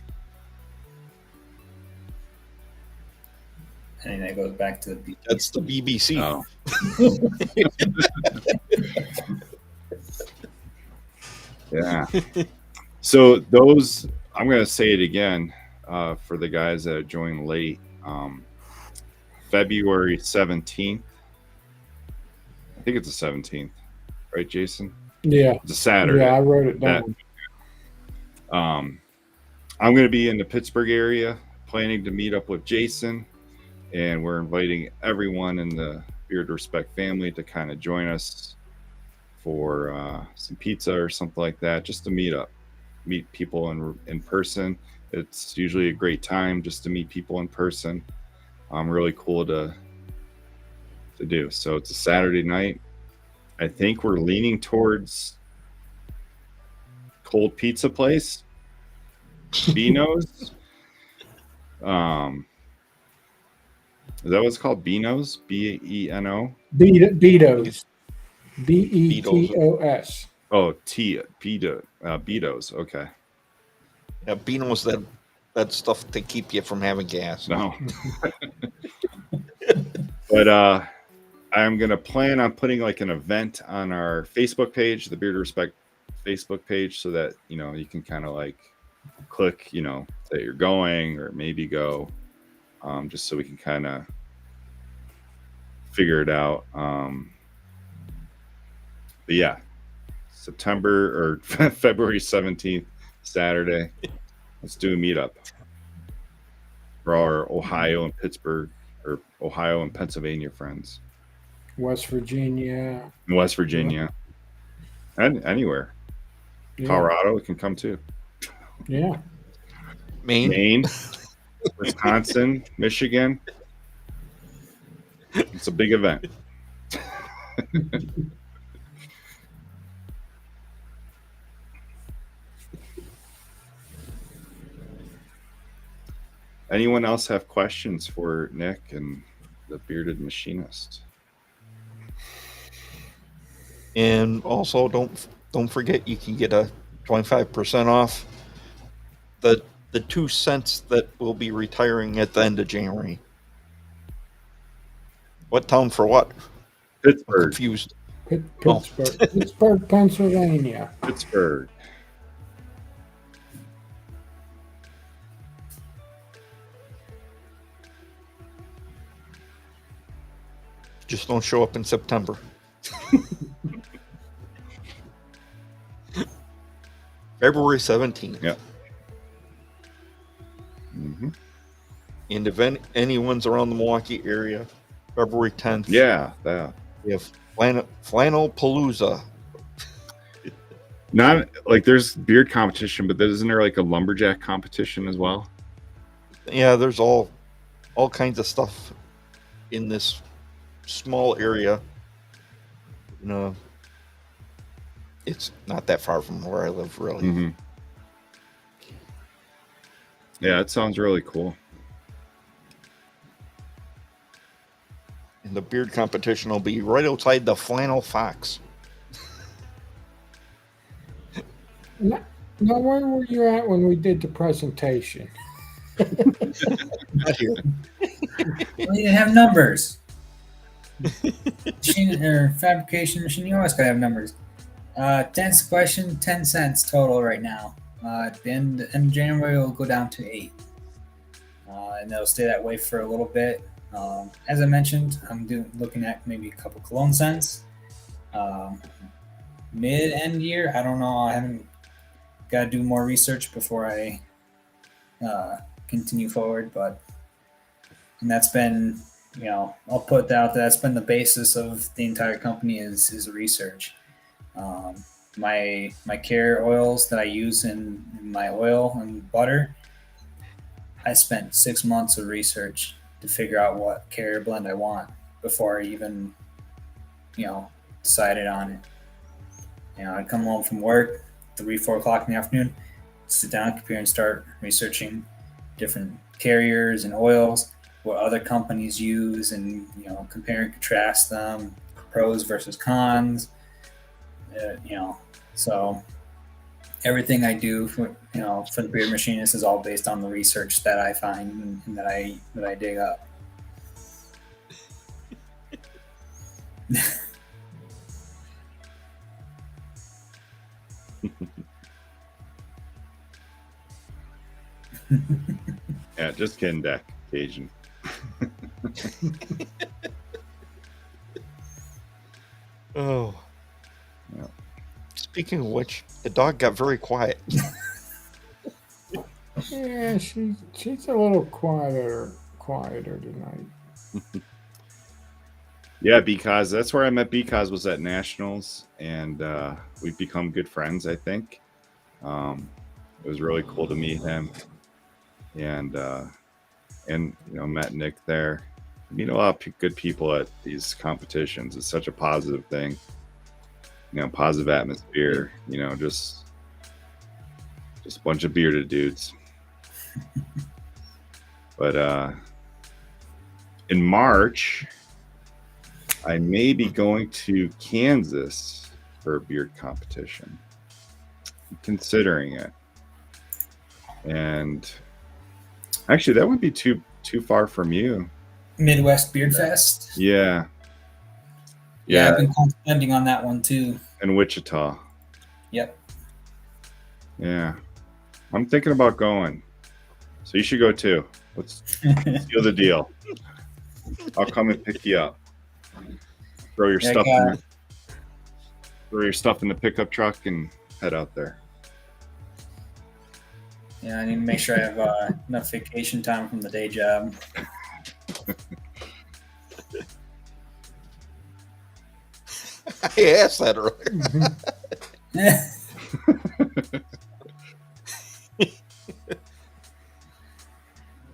I think that goes back to the BBC. That's the BBC. Oh. Yeah. So those, I'm going to say it again for the guys that joined late. February 17th. I think it's the 17th, right, Jason? Yeah. It's a Saturday. Yeah, I wrote it down. I'm going to be in the Pittsburgh area, planning to meet up with Jason, and we're inviting everyone in the Beard Respect family to kind of join us for some pizza or something like that, just to meet people in person. It's usually a great time just to meet people in person. Really cool to do. So it's a Saturday night. I think we're leaning towards cold pizza place, Beano's. Is that what it's called? Beano's? B-E-N-O? Betos. B-E-T-O-S. Oh, Beato's. Okay. Yeah, Beano's that that stuff to keep you from having gas. No. But I'm gonna plan on putting like an event on our Facebook page, the Beard Respect Facebook page, so that you can kind of like click, that you're going or maybe go, just so we can kind of figure it out. But yeah, September or February 17th, Saturday. Let's do a meetup for our Ohio and Pittsburgh, or Ohio and Pennsylvania friends. West Virginia. In West Virginia. And anywhere. Yeah. Colorado can come too. Yeah. Maine. Wisconsin, Michigan. It's a big event. Anyone else have questions for Nick and the Bearded Machinist? And also, don't forget, you can get a 25% off the 2 cents that will be retiring at the end of January. What town for what? I'm Pittsburgh. confused. Pittsburgh, Pittsburgh, Pennsylvania. Pittsburgh. Just don't show up in September. February 17th. Yeah. Mm-hmm. And if anyone's around the Milwaukee area, February 10th. Yeah. We have Flannel Palooza. Not like there's beard competition, but isn't there like a lumberjack competition as well? Yeah, there's all kinds of stuff in this small area. It's not that far from where I live, really. Mm-hmm. Yeah, it sounds really cool. And the beard competition will be right outside the Flannel Fox. Now, where were you at when we did the presentation? Not here. Well, you have numbers. Machine or fabrication machine, you always gotta have numbers. 10th question, 10 cents total right now. At the end of January, it'll go down to 8. And it'll stay that way for a little bit. As I mentioned, I'm looking at maybe a couple cologne cents. Mid-end year, I don't know. I haven't got to do more research before I continue forward. And that's been, I'll put that out there. That's been the basis of the entire company is research. My care oils that I use in my oil and butter, I spent 6 months of research to figure out what carrier blend I want before I even, decided on it. I'd come home from work, 3-4 o'clock in the afternoon, sit down on the computer and start researching different carriers and oils, what other companies use, and compare and contrast them, pros versus cons. So everything I do for the Beard Machinist is all based on the research that I find and that I dig up. Yeah, just kidding, Dak. Cajun. Oh. Yeah. Speaking of which, the dog got very quiet. Yeah, she's a little quieter tonight. Yeah, because that's where I met Because was at Nationals, and we've become good friends, I think. It was really cool to meet him, and met Nick there. Meet a lot of good people at these competitions. It's such a positive thing. Positive atmosphere. Just a bunch of bearded dudes. But in March, I may be going to Kansas for a beard competition. I'm considering it. And Actually, that wouldn't be too far from you. Midwest Beard Fest. Yeah. Yeah, Yeah, I've been contemplating on that one too. in Wichita. Yep. Yeah. I'm thinking about going. So you should go too. Let's seal the deal. I'll come and pick you up. Throw your Yeah, stuff God. in throw your stuff in the pickup truck and head out there. Yeah, I need to make sure I have enough vacation time from the day job. I asked that earlier.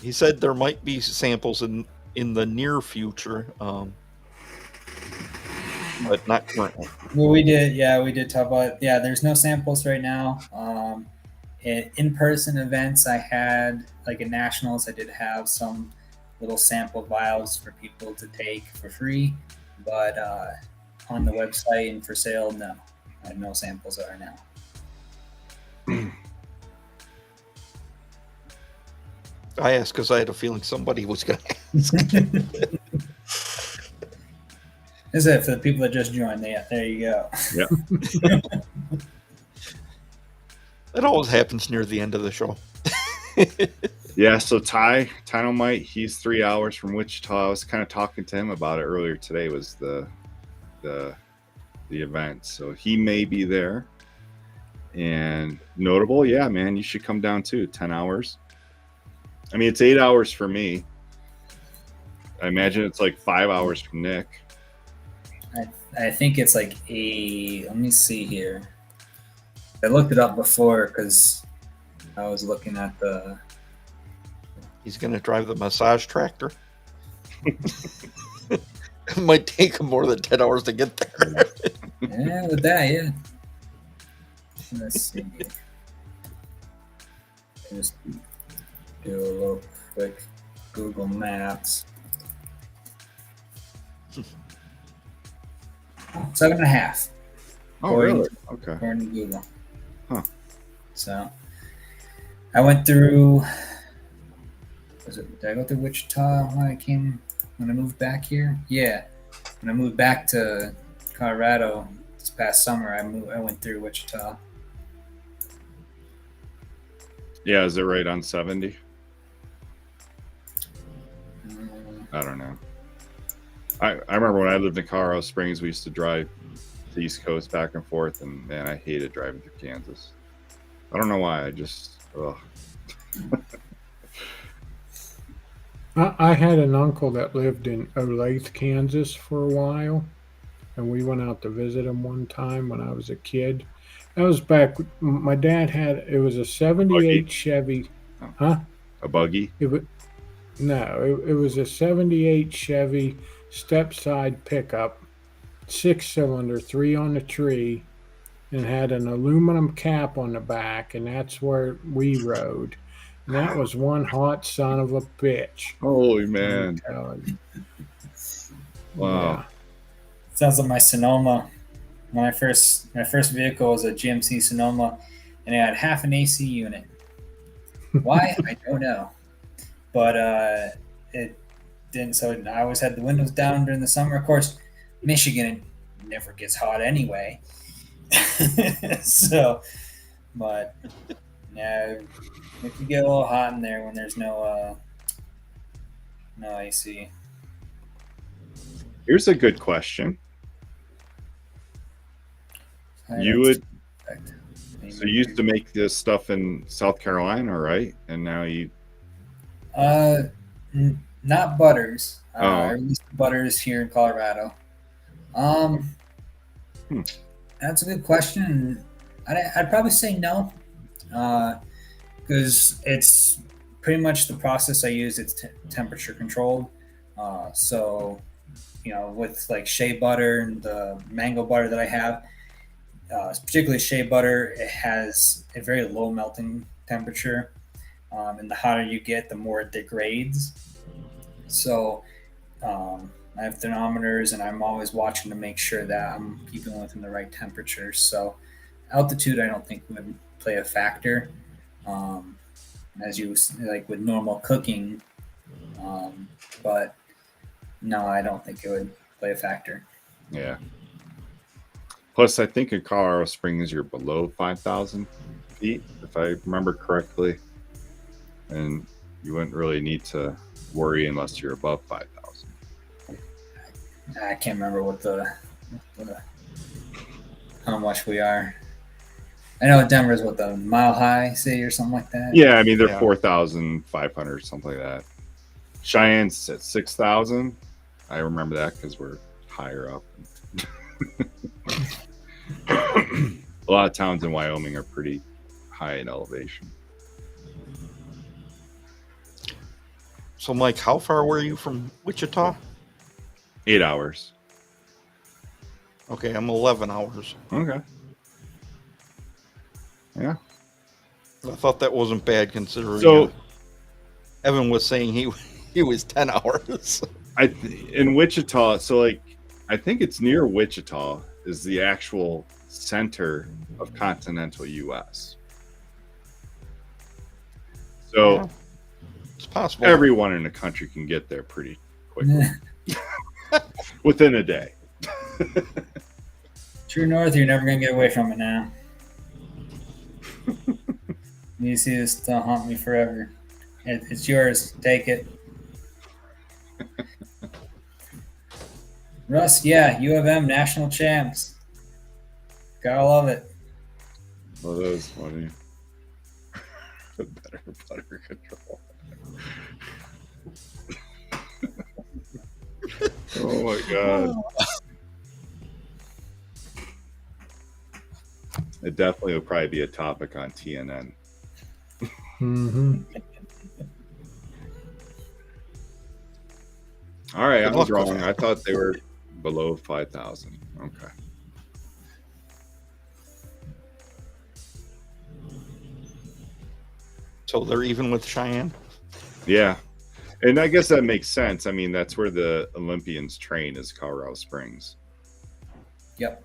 He said there might be samples in the near future, but not currently. Well, we did talk about there's no samples right now. In-person events I had, like at nationals, I did have some little sample vials for people to take for free, but on the website and for sale, no, I have no samples are now. I asked because I had a feeling somebody was going to ask. Is it for the people that just joined? There you go. Yep. It always happens near the end of the show. Yeah, so Ty Dynamite, he's 3 hours from Wichita. I was kind of talking to him about it earlier today, was the event. So he may be there. And notable, yeah, man, you should come down too. 10 hours. I mean, it's 8 hours for me. I imagine it's like 5 hours from Nick. I think it's like let me see here. I looked it up before because I was looking at the. He's going to drive the massage tractor. It might take him more than 10 hours to get there. Yeah, with that, yeah. Let's see. Just do a little quick Google Maps. 7.5. Oh, really? Okay. According to Google. Huh. So I went through. Did I go through Wichita when I moved back here? Yeah. When I moved back to Colorado this past summer, I went through Wichita. Yeah, is it right on 70? I don't know. I remember when I lived in Colorado Springs, we used to drive the East Coast back and forth, and man, I hated driving through Kansas. I don't know why. I just, ugh. I had an uncle that lived in Olathe, Kansas for a while, and we went out to visit him one time when I was a kid. That was back. My dad it was a '78 Buggy? Chevy. Oh. Huh? A buggy? It was a '78 Chevy step-side pickup, 6-cylinder, 3 on the tree, and had an aluminum cap on the back, and that's where we rode. And that was one hot son of a bitch. Holy man! I'm telling you. Wow. Sounds like my Sonoma. My first vehicle was a GMC Sonoma, and it had half an AC unit. Why? I don't know. But it didn't. So I always had the windows down during the summer. Of course, Michigan never gets hot anyway. So, but yeah, it can get a little hot in there when there's no AC. Here's a good question. You would. So you used to make this stuff in South Carolina, right? And now you. Not butters. Oh. I released the butters here in Colorado. That's a good question. I'd probably say no, because it's pretty much the process I use. It's temperature controlled. So, with like shea butter and the mango butter that I have, particularly shea butter, it has a very low melting temperature. And the hotter you get, the more it degrades. So I have thermometers, and I'm always watching to make sure that I'm keeping within the right temperature. So altitude, I don't think would play a factor. as you like with normal cooking. But no, I don't think it would play a factor. Yeah. Plus, I think in Colorado Springs you're below 5,000 feet, if I remember correctly, and you wouldn't really need to worry unless you're above 5,000. I can't remember what how much we are. I know Denver's what the mile high city or something like that. Yeah, I mean they're Yeah. 4,500, something like that. Cheyenne's at 6,000. I remember that because we're higher up. A lot of towns in Wyoming are pretty high in elevation. So, Mike, how far were you from Wichita? 8 hours. Okay, I'm 11 hours. Okay. Yeah. I thought that wasn't bad considering So Evan was saying he was 10 hours. in Wichita, so like I think it's near Wichita is the actual center of continental U.S. So Yeah, it's possible. everyone in the country can get there pretty quickly within a day. True North, you're never gonna get away from it now. You see this to haunt me forever. It's yours. Take it. Russ, yeah, U of M national champs. Gotta love it. Well, that was funny. Better butter control. Oh my god. It definitely would probably be a topic on TNN. Mm-hmm. All right, I Good was luck with wrong. that. I thought they were below 5,000. Okay. So they're even with Cheyenne? Yeah. And I guess that makes sense. I mean, that's where the Olympians train is Colorado Springs Yep.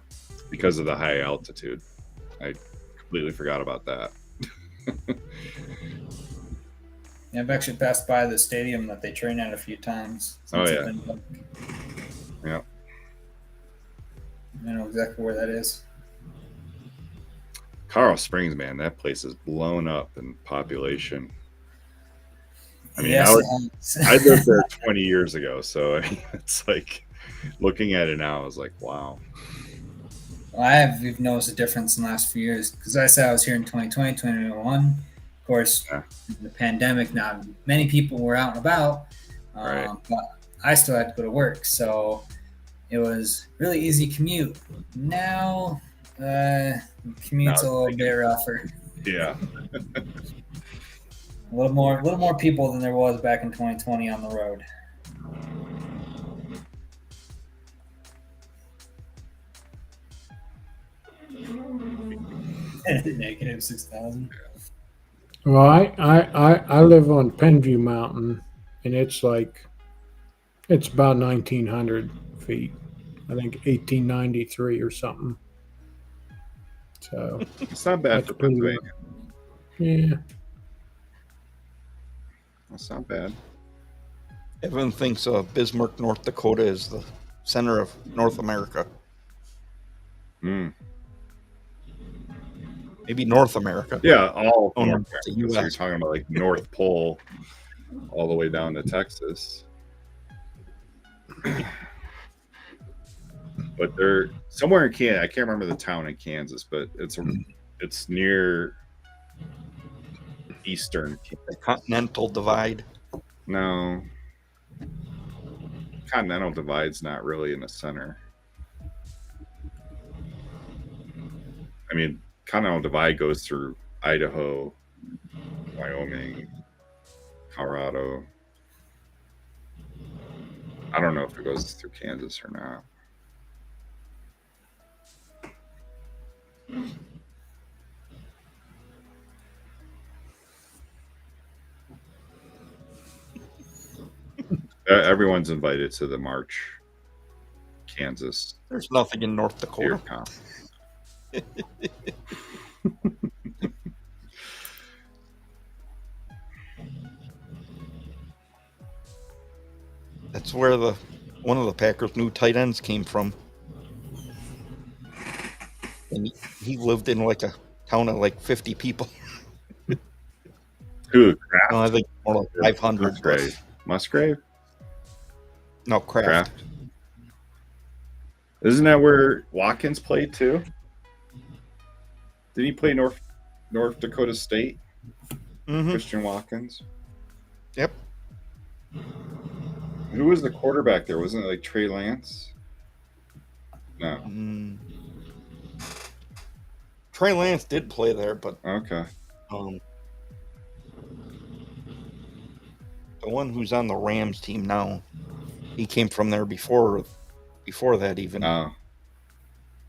because of the high altitude. I completely forgot about that. Yeah, I've actually passed by the stadium that they train at a few times. Oh, since yeah. I've been back. Yeah. I know exactly where that is. Colorado Springs, man, that place is blown up in population. I mean, Yes, I lived there 20 years ago, so I mean, it's like looking at it now, I was like, wow. Well, we've noticed a difference in the last few years because I said I was here in 2020, 2021. Of course, Yeah. the pandemic, not many people were out and about, Right. but I still had to go to work. So it was really easy commute. Now, commute's Now a little bit rougher. Yeah. A little more people than there was back in 2020 on the road. Negative 6,000. Well, I live on Penview Mountain, and it's about 1,900 feet. I think 1,893 or something. So It's not bad That's for pretty Pennsylvania. yeah, That's not bad. Evan thinks Bismarck, North Dakota is the center of North America. Mm. Maybe North America. Yeah, all Oh, no, North it's the America. So you're US. talking about like North Pole all the way down to Texas. But they're somewhere in Kansas. I can't remember the town in Kansas, but it's near eastern. The Continental Divide. No, Continental Divide's not really in the center. I mean, Continental Divide goes through Idaho, Wyoming, Colorado. I don't know if it goes through Kansas or not. Everyone's invited to the March, Kansas There's nothing in North Beer Dakota. Con. That's where one of the Packers' new tight ends came from. And he lived in like a town of like 50 people. Who? Kraft? No, I think more like 500. Musgrave. Musgrave? No, Kraft. Isn't that where Watkins played too? Did he play North Dakota State? Mm-hmm. Christian Watkins. Yep. Who was the quarterback there? Wasn't it like Trey Lance? No. Trey Lance did play there, but Okay. The one who's on the Rams team now, he came from there before that even. Oh.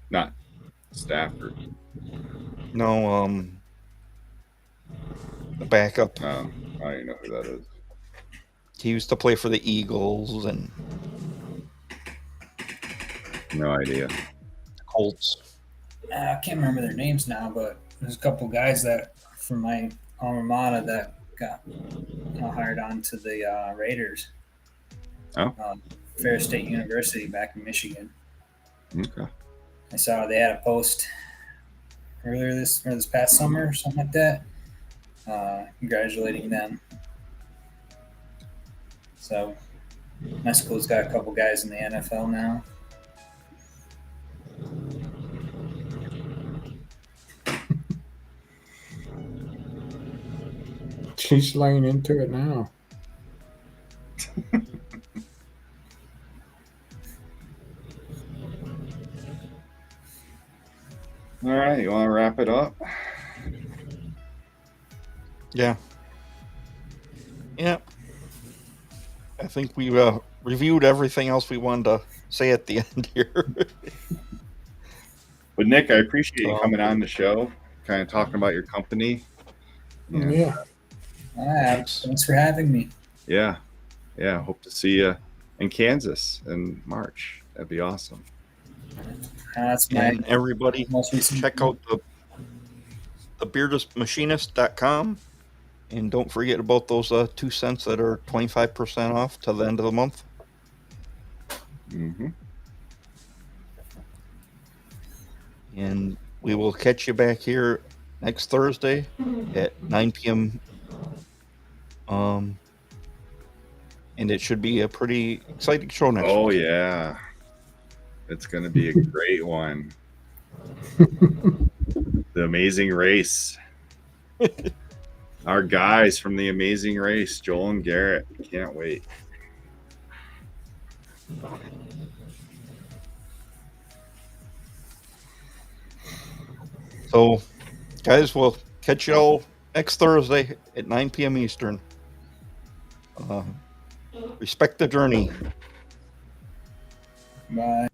Not Stafford. No, the backup. No, I don't even know who that is. He used to play for the Eagles and No idea. Colts. I can't remember their names now, but there's a couple guys that from my alma mater that got hired on to the Raiders. Oh. Fair State University back in Michigan. Okay. I saw they had a post earlier this past summer or something like that, congratulating them. So my school's got a couple guys in the NFL now. She's laying into it now. All right, you want to wrap it up? Yeah. Yeah. I think we reviewed everything else we wanted to say at the end here. But Nick, I appreciate you coming on the show, kind of talking about your company. Yeah. Thanks for having me. Yeah. Hope to see you in Kansas in March. That'd be awesome. That's my And everybody, most recent. check out the beardlessmachinist.com. And don't forget about those 2 cents that are 25% off till the end of the month. Mm-hmm. And we will catch you back here next Thursday at 9 p.m. And it should be a pretty exciting show next week. Oh, yeah. It's going to be a great one. The Amazing Race. Our guys from The Amazing Race, Joel and Garrett. Can't wait. So, guys, we'll catch you all next Thursday at 9 p.m. Eastern. Respect the journey. Bye.